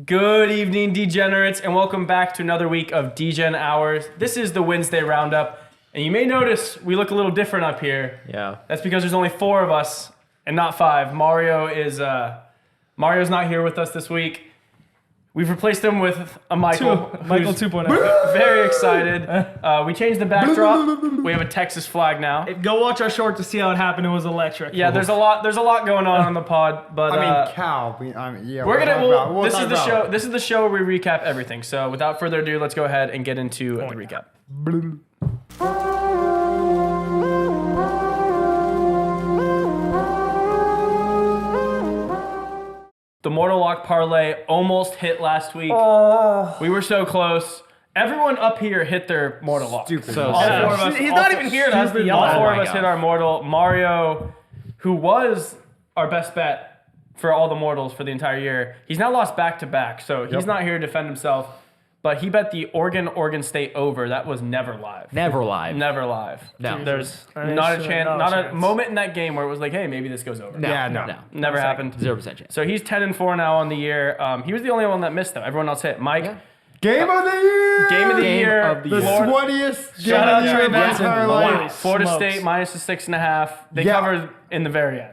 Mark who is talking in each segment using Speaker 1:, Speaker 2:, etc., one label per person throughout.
Speaker 1: Good evening, degenerates, and welcome back to another week of Degen Hours. This is the Wednesday roundup, and you may notice we look a little different up here.
Speaker 2: Yeah.
Speaker 1: That's because there's only 4 of us and not 5. Mario's not here with us this week. We've replaced him with a Michael.
Speaker 3: Michael 2.0.
Speaker 1: Very excited. We changed the backdrop. We have a Texas flag now.
Speaker 3: Go watch our short to see how it happened. It was electric.
Speaker 1: Yeah, there's a lot going on the pod, but
Speaker 4: Cal.
Speaker 1: yeah, we're gonna. This is the show where we recap everything. So without further ado, let's go ahead and get into the recap. The Mortal Lock parlay almost hit last week. We were so close. Everyone up here hit their Mortal Lock.
Speaker 4: Stupid.
Speaker 1: So all 4 of us.
Speaker 3: He's not even here. That's the
Speaker 1: All
Speaker 3: yellow.
Speaker 1: 4 of us hit our Mortal. Mario, who was our best bet for all the Mortals for the entire year, he's now lost back-to-back, so he's not here to defend himself. But he bet the Oregon State over. That was never live.
Speaker 2: Never live.
Speaker 1: Never live.
Speaker 2: No.
Speaker 1: There's
Speaker 3: I mean,
Speaker 1: not a
Speaker 3: sure,
Speaker 1: chance,
Speaker 3: not a
Speaker 1: not a
Speaker 3: chance.
Speaker 1: moment in that game where it was like, hey, maybe this goes over.
Speaker 2: No.
Speaker 4: Yeah, no.
Speaker 1: Never happened.
Speaker 2: 0% chance.
Speaker 1: So he's 10-4 now on the year. He was the only one that missed though. Everyone else hit. Mike,
Speaker 4: Game of the year!
Speaker 1: game of the
Speaker 2: Game
Speaker 1: year.
Speaker 2: of the
Speaker 4: The
Speaker 2: year.
Speaker 4: sweatiest game
Speaker 1: Shout
Speaker 4: of
Speaker 1: out
Speaker 4: the
Speaker 1: Trey
Speaker 4: year of my
Speaker 1: Benson.
Speaker 4: entire
Speaker 1: Wow.
Speaker 4: life.
Speaker 1: Florida
Speaker 3: Smokes.
Speaker 1: State minus the 6.5. They
Speaker 4: Yeah.
Speaker 1: covered in the very end.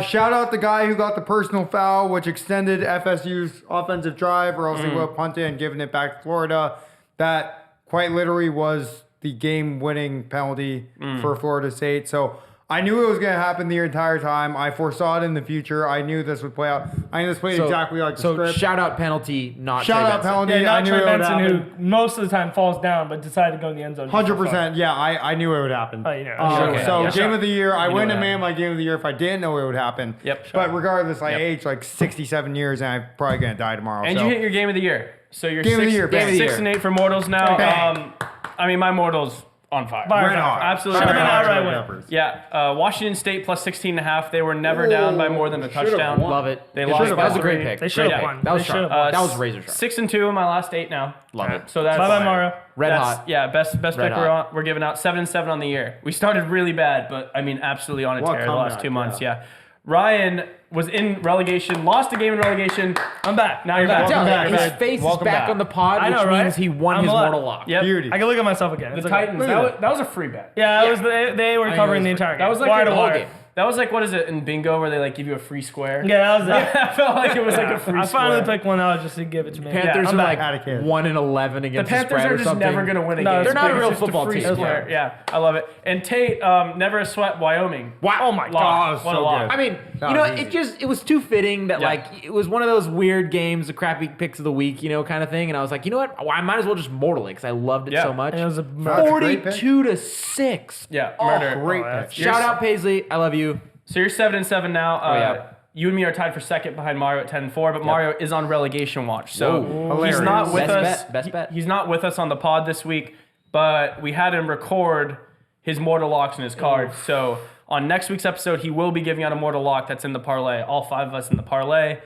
Speaker 4: Shout out the guy who got the personal foul, which extended FSU's offensive drive, or else they would have punted and given it back to Florida. That quite literally was the game-winning penalty for Florida State. So I knew it was going to happen the entire time. I foresaw it in the future. I knew this would play out. I knew this played exactly like the script.
Speaker 2: shout out penalty, not
Speaker 4: Shout
Speaker 2: Trey
Speaker 4: out
Speaker 2: Benson.
Speaker 4: penalty.
Speaker 3: Yeah,
Speaker 4: I
Speaker 3: not
Speaker 4: knew
Speaker 3: Trey
Speaker 4: it would
Speaker 3: Benson,
Speaker 4: happen.
Speaker 3: who most of the time falls down, but decided to go in the end zone.
Speaker 4: 100%. Yeah, I knew it would happen.
Speaker 3: Oh, you know.
Speaker 2: Okay.
Speaker 4: So
Speaker 2: Yeah,
Speaker 4: game of the year, I
Speaker 1: knew
Speaker 4: wouldn't
Speaker 1: it
Speaker 4: have made my game of the year if I didn't know it would happen.
Speaker 1: Yep.
Speaker 4: But regardless, I aged like 67 years and I'm probably gonna die tomorrow.
Speaker 1: And
Speaker 4: so.
Speaker 1: you hit your game of the year. So you're
Speaker 4: Game of the
Speaker 1: 6,
Speaker 4: year, bang.
Speaker 1: 6-8 for Mortals now.
Speaker 4: Bang.
Speaker 1: I mean, my Mortals on fire.
Speaker 4: Red hot.
Speaker 1: Absolutely.
Speaker 3: Should've
Speaker 1: red
Speaker 3: been
Speaker 1: hot.
Speaker 3: outright win.
Speaker 1: Yeah, Washington State plus 16.5. They were never down by more than a touchdown.
Speaker 2: Love it.
Speaker 1: They
Speaker 2: That
Speaker 1: lost
Speaker 2: was
Speaker 1: by
Speaker 2: a great
Speaker 1: 3.
Speaker 2: pick.
Speaker 3: They should have
Speaker 1: Great
Speaker 3: won.
Speaker 2: That was
Speaker 3: They
Speaker 2: sharp.
Speaker 3: should have won.
Speaker 2: That was razor sharp.
Speaker 1: 6-2 in my last 8 now.
Speaker 2: Love it.
Speaker 1: So that's
Speaker 3: Bye-bye, Mario.
Speaker 2: Red
Speaker 1: that's-
Speaker 2: hot.
Speaker 1: Yeah, best
Speaker 2: Red
Speaker 1: pick
Speaker 2: hot.
Speaker 1: we're giving out. 7-7 on the year. We started really bad, but I mean absolutely on a
Speaker 4: What
Speaker 1: tear the last
Speaker 4: comeback,
Speaker 1: 2 months. Yeah. Ryan was in relegation, lost a game in relegation.
Speaker 3: I'm back.
Speaker 1: Now you're back.
Speaker 2: Tell
Speaker 1: Welcome
Speaker 2: his
Speaker 1: back.
Speaker 2: face is
Speaker 4: Welcome
Speaker 2: back
Speaker 4: back.
Speaker 2: on the pod,
Speaker 3: I
Speaker 2: which
Speaker 3: know, right?
Speaker 2: means he won
Speaker 3: I'm
Speaker 2: his
Speaker 3: alive.
Speaker 2: mortal lock.
Speaker 1: Yep.
Speaker 4: Beauty.
Speaker 3: I can look at myself again.
Speaker 1: The
Speaker 3: It's okay.
Speaker 1: Titans.
Speaker 4: Look at
Speaker 1: That was a free bet.
Speaker 3: Yeah, it was they were covering the
Speaker 2: it was
Speaker 3: entire game.
Speaker 1: That was like
Speaker 3: wire
Speaker 1: the
Speaker 3: to
Speaker 1: whole
Speaker 3: wire.
Speaker 2: game.
Speaker 1: That was like, what is it in bingo where they like give you a free square?
Speaker 3: Yeah, that was that.
Speaker 1: I felt like it was like a free
Speaker 3: I finally
Speaker 1: square.
Speaker 3: picked one out just to give it to me.
Speaker 2: Panthers
Speaker 3: I'm
Speaker 2: are
Speaker 3: back.
Speaker 2: like
Speaker 4: Out of kid.
Speaker 2: 1-11
Speaker 1: The
Speaker 2: against
Speaker 1: Panthers
Speaker 2: spread
Speaker 1: are
Speaker 2: or
Speaker 1: just
Speaker 2: something.
Speaker 1: never going to win a
Speaker 3: No,
Speaker 1: game.
Speaker 3: they're not a
Speaker 1: It's
Speaker 2: real
Speaker 1: just
Speaker 2: football
Speaker 1: free
Speaker 2: team.
Speaker 1: square. Yeah, I love it. And Tate, never a sweat, Wyoming.
Speaker 2: Wow.
Speaker 3: Oh my
Speaker 1: Lock.
Speaker 3: god.
Speaker 1: What a
Speaker 4: so
Speaker 1: lock.
Speaker 4: good.
Speaker 2: I mean,
Speaker 4: That
Speaker 2: you know,
Speaker 4: was easy.
Speaker 2: it was too fitting that
Speaker 1: Yeah.
Speaker 2: like it was one of those weird games, the crappy picks of the week, you know, kind of thing. And I was like, you know what? I might as well just mortal it because I loved it
Speaker 1: Yeah.
Speaker 2: so much.
Speaker 3: And it was a
Speaker 4: That's a great pick.
Speaker 2: 42-6.
Speaker 1: Yeah, murder.
Speaker 4: Great
Speaker 3: Oh,
Speaker 4: pick.
Speaker 2: Shout out Paisley, I love you.
Speaker 1: So you're 7-7 now.
Speaker 2: yeah.
Speaker 1: You and me are tied for second behind Mario at 10-4, but Mario is on relegation watch. So
Speaker 2: Whoa.
Speaker 1: he's
Speaker 4: Hilarious.
Speaker 1: not with
Speaker 2: Best
Speaker 1: us.
Speaker 2: bet, best bet.
Speaker 1: He's not with us on the pod this week, but we had him record his mortal locks in his cards. So on next week's episode, he will be giving out a mortal lock that's in the parlay. All 5 of us in the parlay,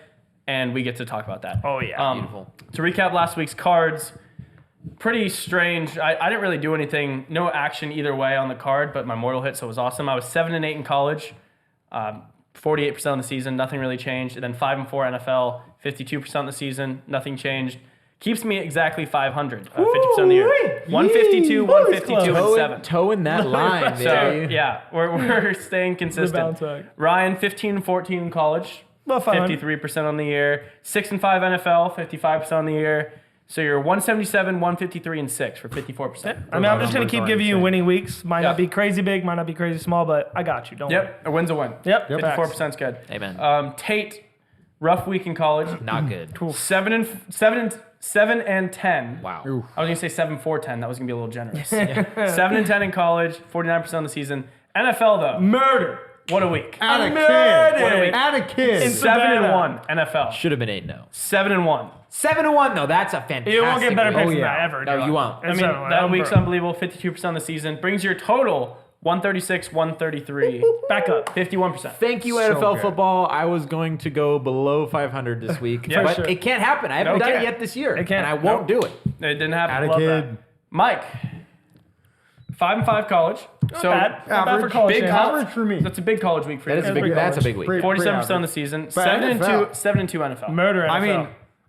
Speaker 1: and we get to talk about that.
Speaker 3: Oh, yeah.
Speaker 2: Beautiful.
Speaker 1: To recap last week's cards, pretty strange. I didn't really do anything, no action either way on the card, but my mortal hit, so it was awesome. I was 7-8 in college, 48% on the season, nothing really changed. And then 5-4 NFL, 52% on the season, nothing changed. Keeps me exactly 500, 50% of the year. 152, 152, and 7.
Speaker 2: Toeing that line,
Speaker 1: So,
Speaker 2: baby.
Speaker 1: yeah, we're staying
Speaker 3: bounce
Speaker 1: consistent.
Speaker 3: back.
Speaker 1: Ryan, 15-14 in college,
Speaker 3: About 500.
Speaker 1: 53% on the year. 6-5 NFL, 55% on the year. So you're 177, 153, and 6 for 54%.
Speaker 3: I mean, I'm just gonna keep giving you winning weeks. Might
Speaker 1: Yeah.
Speaker 3: not be crazy big, might not be crazy small, but I got you. Don't worry.
Speaker 1: Yep, a win's a win.
Speaker 3: Yep.
Speaker 1: 54% is good.
Speaker 2: Amen.
Speaker 1: Tate, rough week in college.
Speaker 2: Not good.
Speaker 1: 7 and 10.
Speaker 2: Wow.
Speaker 1: I was gonna say 7-4-10. That was gonna be a little generous. 7 and 10 in college, 49% on the season. NFL though,
Speaker 3: Murder.
Speaker 1: what a week.
Speaker 4: At a
Speaker 1: What a week.
Speaker 4: kid. At a kid.
Speaker 1: 7-1 NFL.
Speaker 2: Should have been 8-0.
Speaker 1: 7-1.
Speaker 2: 7-1 though. That's a fantastic.
Speaker 3: You won't get better picks
Speaker 2: week.
Speaker 3: than
Speaker 4: yeah.
Speaker 3: that ever.
Speaker 2: No,
Speaker 3: dude.
Speaker 2: you won't.
Speaker 1: I mean, that week's unbelievable. 52% on the season brings your total 136, 133.
Speaker 3: Back up.
Speaker 1: 51%.
Speaker 2: Thank you,
Speaker 4: So
Speaker 2: NFL
Speaker 4: good.
Speaker 2: football. I was going to go below 500 this week,
Speaker 1: Yeah,
Speaker 2: but
Speaker 1: sure.
Speaker 2: it can't happen. I haven't
Speaker 1: No, it
Speaker 2: done
Speaker 1: can't.
Speaker 2: it yet this year,
Speaker 3: It can't.
Speaker 2: and I won't do it.
Speaker 1: It didn't happen.
Speaker 4: At a
Speaker 1: Love
Speaker 4: kid.
Speaker 1: that. Mike, 5-5 college. So
Speaker 3: Not bad for college.
Speaker 1: big
Speaker 3: fans.
Speaker 1: college.
Speaker 4: Average for me.
Speaker 1: That's a big college week for
Speaker 2: That
Speaker 1: you.
Speaker 2: is a big. That's a big week.
Speaker 4: Pretty
Speaker 1: 47% on the
Speaker 4: average.
Speaker 1: season.
Speaker 4: But
Speaker 1: 7-2
Speaker 4: NFL.
Speaker 1: 7-2 NFL.
Speaker 3: Murder NFL.
Speaker 4: I mean,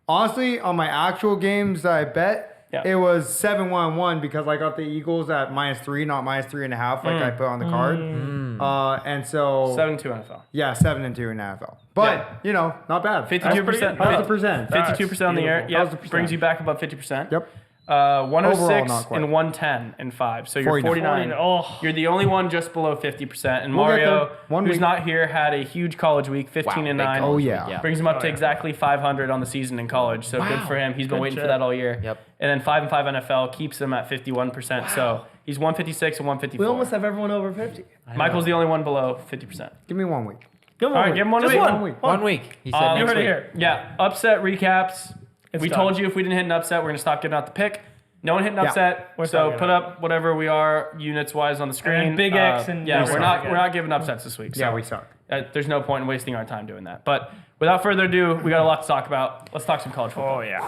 Speaker 4: honestly, on my actual games that I bet,
Speaker 1: Yeah.
Speaker 4: it was 7-1-1 because I got the Eagles at -3, not -3.5, like I put on the card. And so
Speaker 1: 7-2 NFL.
Speaker 4: yeah, 7-2 in NFL. But not bad.
Speaker 1: 52%.
Speaker 4: How's the percent?
Speaker 1: 52% on the air.
Speaker 3: beautiful.
Speaker 4: How's the
Speaker 1: Yeah, brings you back above 50%.
Speaker 4: Yep.
Speaker 1: 106
Speaker 4: Overall, not quite.
Speaker 1: and 110 and 5. So you're
Speaker 4: 49.
Speaker 1: 49.
Speaker 3: Oh.
Speaker 1: You're the only one just below 50%. And
Speaker 4: We'll get
Speaker 1: Mario,
Speaker 4: there. One
Speaker 1: who's
Speaker 4: week.
Speaker 1: not here, had a huge college week, 15 and 9.
Speaker 4: Oh, yeah.
Speaker 1: Brings him up to
Speaker 3: yeah.
Speaker 1: exactly 500 on the season in college. So good for him. He's been
Speaker 3: Good
Speaker 1: waiting for
Speaker 3: shit.
Speaker 1: that all year.
Speaker 2: Yep.
Speaker 1: And then 5 and 5 NFL keeps him at 51%. So he's 156 and 154.
Speaker 3: We almost have everyone over 50.
Speaker 1: Michael's the only one below 50%.
Speaker 4: Give me 1 week.
Speaker 3: Give him
Speaker 1: All right, give him one
Speaker 3: Just
Speaker 1: week.
Speaker 3: one.
Speaker 2: 1 week. He said
Speaker 1: You
Speaker 3: You
Speaker 2: next
Speaker 3: heard it
Speaker 2: week.
Speaker 3: here.
Speaker 1: Yeah, upset recaps.
Speaker 3: It's
Speaker 1: We
Speaker 3: done.
Speaker 1: told you if we didn't hit an upset, we're going to stop giving out the pick. No one hit an upset,
Speaker 3: We're
Speaker 1: so
Speaker 3: not
Speaker 1: put
Speaker 3: gonna.
Speaker 1: up whatever we are units wise on the screen.
Speaker 3: then big X and
Speaker 1: yeah,
Speaker 3: we
Speaker 1: we're
Speaker 3: suck.
Speaker 1: not giving upsets this week. So
Speaker 4: Yeah, we suck.
Speaker 1: there's no point in wasting our time doing that. But without further ado, we got a lot to talk about. Let's talk some college football.
Speaker 3: Oh, yeah.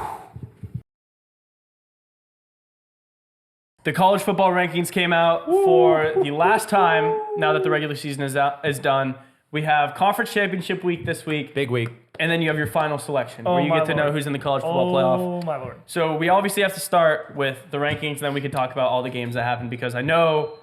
Speaker 1: The college football rankings came out for the last time. Now that the regular season is done, we have conference championship week this week,
Speaker 2: Big week.
Speaker 1: and then you have your final selection
Speaker 3: Oh,
Speaker 1: where you
Speaker 3: my
Speaker 1: get to know
Speaker 3: Lord.
Speaker 1: who's in the college football playoff.
Speaker 3: Oh, my Lord.
Speaker 1: So we obviously have to start with the rankings, and then we can talk about all the games that happened because I know,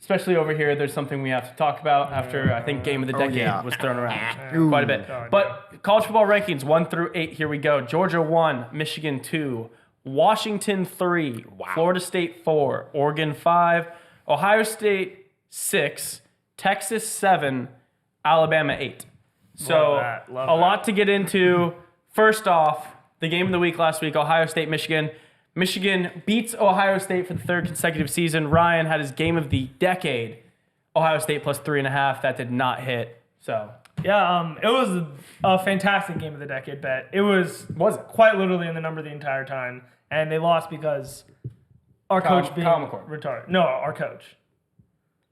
Speaker 1: especially over here, there's something we have to talk about after I think game of the decade
Speaker 4: yeah.
Speaker 1: was thrown around
Speaker 4: Ooh.
Speaker 1: quite a bit.
Speaker 3: God,
Speaker 1: But college football rankings 1 through 8, here we go. Georgia 1, Michigan 2, Washington 3, Florida State 4, Oregon 5, Ohio State 6, Texas 7, Alabama 8. So
Speaker 3: Love that, love
Speaker 1: a
Speaker 3: that.
Speaker 1: lot to get into. First off, the game of the week last week, Ohio State, Michigan. Michigan beats Ohio State for the third consecutive season. Ryan had his game of the decade. Ohio State plus 3.5. That did not hit. So
Speaker 3: Yeah, it was a fantastic game of the decade bet. It was quite literally in the number the entire time, and they lost because our
Speaker 1: Kyle-
Speaker 3: coach being
Speaker 1: Kyle McCord.
Speaker 3: retarded. No, our coach.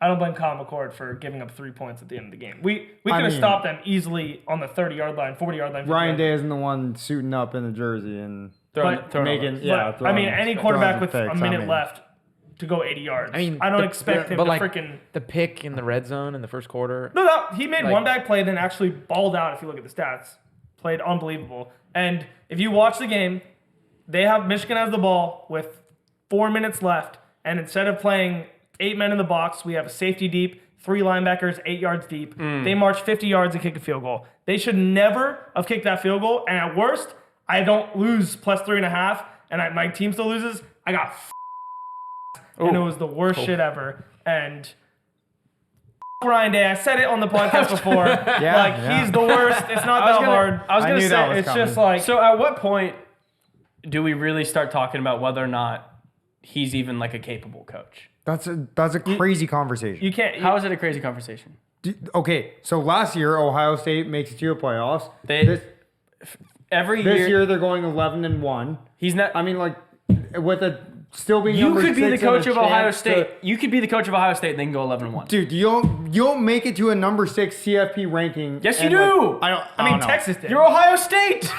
Speaker 3: I don't blame Kyle McCord for giving up 3 points at the end of the game. We could have
Speaker 4: mean-
Speaker 3: stopped them easily on the 30-yard line, 40-yard line.
Speaker 4: Ryan Day isn't the one suiting up in the jersey and
Speaker 1: throwing
Speaker 4: making,
Speaker 1: over.
Speaker 4: yeah.
Speaker 3: But, I mean, any quarterback with a
Speaker 4: picks,
Speaker 3: minute left to go 80 yards.
Speaker 2: I mean,
Speaker 3: I don't expect him
Speaker 2: but
Speaker 3: to
Speaker 2: like
Speaker 3: freaking.
Speaker 2: the pick in the red zone in the first quarter.
Speaker 3: No, he made
Speaker 2: Like-
Speaker 3: one back play, then actually balled out. If you look at the stats, played unbelievable. And if you watch the game, Michigan has the ball with 4 minutes left, and instead of playing 8 men in the box, we have a safety deep, 3 linebackers, 8 yards deep. They march 50 yards and kick a field goal. They should never have kicked that field goal. And at worst, I don't lose plus 3.5, and my team still loses. I got and it was the worst shit ever. And Ryan Day, I said it on the podcast before.
Speaker 4: Yeah.
Speaker 3: He's the worst. It's not that hard.
Speaker 1: I was
Speaker 4: I
Speaker 1: going to
Speaker 4: knew that
Speaker 1: say,
Speaker 4: was
Speaker 3: It's
Speaker 4: coming.
Speaker 3: just like
Speaker 1: so at what point do we really start talking about whether or not he's even like a capable coach?
Speaker 4: That's a crazy conversation.
Speaker 3: you can't.
Speaker 1: How is it a crazy conversation?
Speaker 4: Okay, so last year Ohio State makes it to the playoffs.
Speaker 1: They every
Speaker 4: This
Speaker 1: year
Speaker 4: year they're going 11-1.
Speaker 1: he's not.
Speaker 4: I mean, like with a still being
Speaker 1: You
Speaker 4: number
Speaker 1: could be the
Speaker 4: 6 and a
Speaker 1: coach of Ohio
Speaker 4: chance
Speaker 1: State.
Speaker 4: to-
Speaker 1: You could be the coach of Ohio State and then go 11-1.
Speaker 4: Dude, you don't make it to a number 6 CFP ranking.
Speaker 1: Yes, you
Speaker 4: and,
Speaker 1: do.
Speaker 4: Like, I
Speaker 3: I mean,
Speaker 4: don't know.
Speaker 3: Texas did.
Speaker 1: You're Ohio State.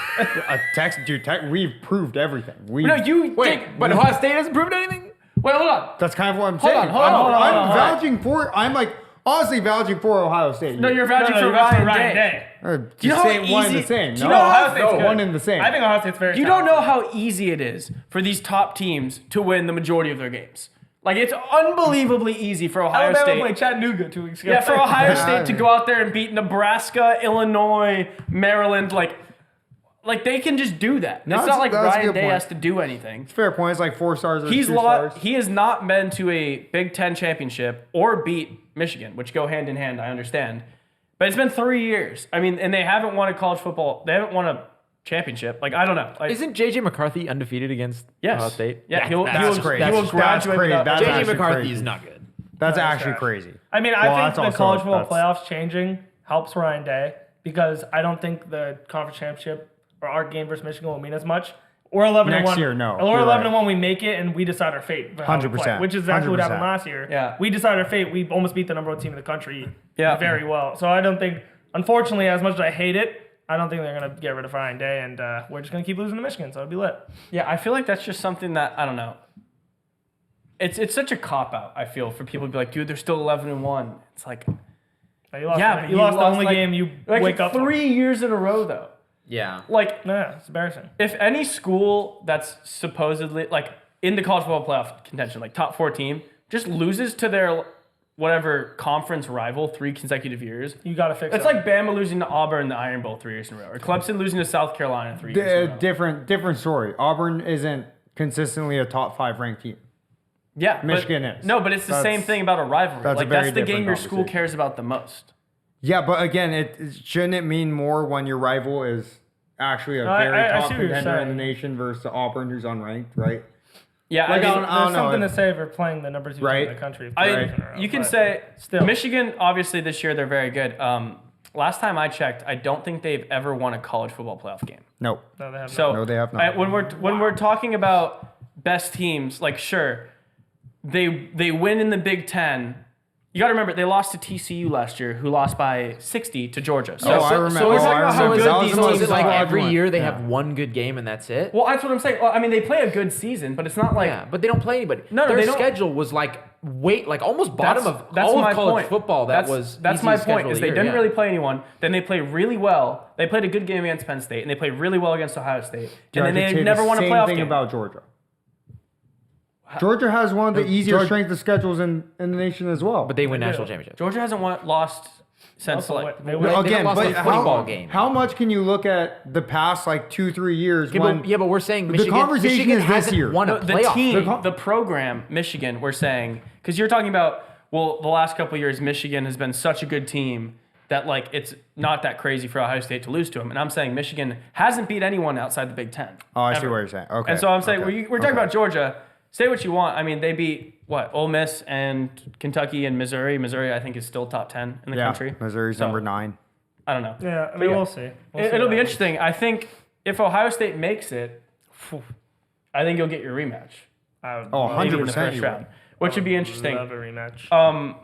Speaker 4: We've proved everything.
Speaker 1: No, you
Speaker 2: Wait,
Speaker 1: think-
Speaker 2: but Ohio State hasn't proved anything?
Speaker 1: Wait, hold on.
Speaker 4: That's kind of what I'm
Speaker 1: Hold
Speaker 4: saying.
Speaker 1: on, hold on.
Speaker 4: I'm vouching for. I'm like honestly vouching for Ohio State.
Speaker 1: No, you're vouching for
Speaker 3: you're vouching
Speaker 1: Ryan Day.
Speaker 4: Just
Speaker 1: you know how
Speaker 4: saying one and
Speaker 1: easy-
Speaker 4: the same.
Speaker 1: do
Speaker 4: No,
Speaker 1: you know how-
Speaker 3: Ohio State's good.
Speaker 4: one and the same.
Speaker 3: I think Ohio State's very.
Speaker 1: You don't know how easy it is for these top teams to win the majority of their games. Like, it's unbelievably easy for Ohio
Speaker 3: Alabama
Speaker 1: State.
Speaker 3: played Chattanooga 2 weeks ago.
Speaker 1: Yeah, for Ohio
Speaker 4: Yeah.
Speaker 1: State to go out there and beat Nebraska, Illinois, Maryland, like they can just do that.
Speaker 4: No,
Speaker 1: it's not like
Speaker 4: that's a
Speaker 1: Ryan
Speaker 4: good
Speaker 1: Day
Speaker 4: point.
Speaker 1: has to do anything.
Speaker 4: Fair point. It's like 4 stars or
Speaker 1: He's
Speaker 4: 2 stars.
Speaker 1: He has not been to a Big Ten championship or beat Michigan, which go hand in hand. I understand, but it's been 3 years. I mean, and they haven't won a college football. They haven't won a championship. Like, I don't know. Like,
Speaker 2: Isn't JJ McCarthy undefeated against
Speaker 1: yes.
Speaker 2: Ohio State?
Speaker 1: Yeah,
Speaker 4: that's crazy.
Speaker 1: He will
Speaker 4: That's
Speaker 1: graduate
Speaker 4: crazy.
Speaker 1: without-
Speaker 4: That's
Speaker 2: JJ
Speaker 4: actually
Speaker 2: McCarthy
Speaker 4: crazy.
Speaker 2: is not good.
Speaker 4: That's
Speaker 3: No,
Speaker 4: actually
Speaker 3: trash.
Speaker 4: crazy.
Speaker 3: I mean,
Speaker 4: Well,
Speaker 3: I
Speaker 4: that's
Speaker 3: think the
Speaker 4: also-
Speaker 3: college football
Speaker 4: that's-
Speaker 3: playoffs changing helps Ryan Day because I don't think the conference championship or our game versus Michigan will mean as much. Or 11-1.
Speaker 4: Next year, no.
Speaker 3: Or
Speaker 4: You're
Speaker 3: 11-1, we make it and we decide our fate. for how we play,
Speaker 4: 100%.
Speaker 3: Which is exactly what happened
Speaker 4: 100%.
Speaker 3: last year.
Speaker 1: Yeah.
Speaker 3: We decide our fate. We almost beat the number 1 team in the country
Speaker 1: Yeah.
Speaker 3: very well. So I don't think, unfortunately, as much as I hate it, I don't think they're going to get rid of Ryan Day, and we're just going to keep losing to Michigan, so it'll be lit.
Speaker 1: Yeah, I feel like that's just something that I don't know. It's such a cop out. I feel for people to be like, dude, they're still 11-1. It's like,
Speaker 3: You lost,
Speaker 1: yeah,
Speaker 3: the,
Speaker 1: but
Speaker 3: you lost the only
Speaker 1: like,
Speaker 3: game you
Speaker 1: like
Speaker 3: wake up
Speaker 1: 3 years in a row though.
Speaker 2: Yeah.
Speaker 1: Like,
Speaker 3: No, it's embarrassing.
Speaker 1: if any school that's supposedly like in the college football playoff contention, like top 4 team, just loses to their whatever conference rival 3 consecutive years,
Speaker 3: You got to fix
Speaker 1: it's
Speaker 3: it.
Speaker 1: like Bama losing to Auburn in the Iron Bowl 3 years in a row, or Clemson losing to South Carolina 3 years in a row.
Speaker 4: Different story. Auburn isn't consistently a top 5 ranked team.
Speaker 1: Yeah,
Speaker 4: Michigan
Speaker 1: but,
Speaker 4: is.
Speaker 1: No, but it's the same
Speaker 4: That's-
Speaker 1: thing about a rivalry.
Speaker 4: that's a
Speaker 1: Like
Speaker 4: very
Speaker 1: that's the game
Speaker 4: different
Speaker 1: your school
Speaker 4: conversation.
Speaker 1: cares about the most.
Speaker 4: Yeah, but again, shouldn't it mean more when your rival is actually a
Speaker 3: I-
Speaker 4: very
Speaker 3: I
Speaker 4: top
Speaker 3: see what you're
Speaker 4: contender in the
Speaker 3: saying.
Speaker 4: nation versus Auburn, who's unranked, right?
Speaker 1: Yeah,
Speaker 4: Like,
Speaker 1: I
Speaker 4: I
Speaker 1: mean,
Speaker 4: don't
Speaker 3: There's
Speaker 4: know
Speaker 3: something
Speaker 4: if-
Speaker 3: to say for playing the number 2 team
Speaker 4: Right.
Speaker 3: in the country.
Speaker 1: you can
Speaker 3: but
Speaker 1: say
Speaker 3: still.
Speaker 1: Michigan. Obviously, this year they're very good. Last time I checked, I don't think they've ever won a college football playoff game.
Speaker 4: No.
Speaker 3: No, they have
Speaker 1: So
Speaker 4: No, they have not.
Speaker 1: When we're talking about best teams, like sure, they win in the Big Ten. You got to remember they lost to TCU last year, who lost by 60 to Georgia. So,
Speaker 4: I remember.
Speaker 1: So we're talking
Speaker 4: I
Speaker 1: about how
Speaker 4: remember.
Speaker 1: good
Speaker 4: That was
Speaker 1: these
Speaker 4: the most
Speaker 1: teams
Speaker 2: like
Speaker 1: are.
Speaker 2: every
Speaker 4: fraudulent.
Speaker 2: year they
Speaker 4: Yeah.
Speaker 2: have one good game and that's it.
Speaker 1: Well, that's what I'm saying. Well, I mean, they play a good season, but it's not like
Speaker 2: Yeah, but they don't play anybody.
Speaker 1: No,
Speaker 2: Their
Speaker 1: they don't-
Speaker 2: schedule was like almost bottom of all
Speaker 1: my
Speaker 2: of college
Speaker 1: point.
Speaker 2: football.
Speaker 1: That's
Speaker 2: Easiest
Speaker 1: my
Speaker 2: schedule
Speaker 1: point.
Speaker 2: of
Speaker 1: Is
Speaker 2: the
Speaker 1: they
Speaker 2: year,
Speaker 1: didn't
Speaker 2: yeah.
Speaker 1: really play anyone. Then they played really well. They played a good game against Penn State, and they played really well against Ohio State. And then
Speaker 4: I could say
Speaker 1: they never
Speaker 4: the
Speaker 1: won a
Speaker 4: same
Speaker 1: playoff
Speaker 4: thing
Speaker 1: game.
Speaker 4: about Georgia. Georgia has one of the easier strength of schedules in the nation as well.
Speaker 2: But they win
Speaker 3: They
Speaker 2: national
Speaker 3: do.
Speaker 2: championships.
Speaker 1: Georgia hasn't lost since
Speaker 3: Also,
Speaker 1: like
Speaker 3: they
Speaker 2: They
Speaker 3: win.
Speaker 2: haven't
Speaker 4: again,
Speaker 2: lost
Speaker 4: but
Speaker 2: a football
Speaker 4: how,
Speaker 2: game.
Speaker 4: how much can you look at the past like 2-3 years
Speaker 2: Okay,
Speaker 4: when
Speaker 2: but we're saying
Speaker 4: the
Speaker 2: Michigan,
Speaker 4: conversation
Speaker 2: Michigan
Speaker 4: is this
Speaker 2: hasn't
Speaker 4: year?
Speaker 2: won a
Speaker 1: the
Speaker 2: playoff.
Speaker 1: team, the program, Michigan, we're saying, because you're talking about, well, the last couple of years, Michigan has been such a good team that like it's not that crazy for Ohio State to lose to them. And I'm saying Michigan hasn't beat anyone outside the Big Ten.
Speaker 4: Oh, I see
Speaker 1: ever.
Speaker 4: what you're saying. Okay.
Speaker 1: And so I'm saying,
Speaker 4: okay.
Speaker 1: we're talking about Georgia. Say what you want. I mean, they beat what? Ole Miss and Kentucky and Missouri. Missouri, I think, is still top 10 in the country.
Speaker 4: Missouri's
Speaker 1: So,
Speaker 4: number 9.
Speaker 1: I don't know.
Speaker 3: Yeah, I mean,
Speaker 1: yeah.
Speaker 3: we'll see. We'll see
Speaker 1: It'll
Speaker 3: what
Speaker 1: be
Speaker 3: happens.
Speaker 1: interesting. I think if Ohio State makes it, I think you'll get your rematch.
Speaker 3: I would
Speaker 4: Oh,
Speaker 1: Maybe in the
Speaker 4: 100%
Speaker 1: first
Speaker 4: you
Speaker 1: round, which would be interesting.
Speaker 3: love a rematch.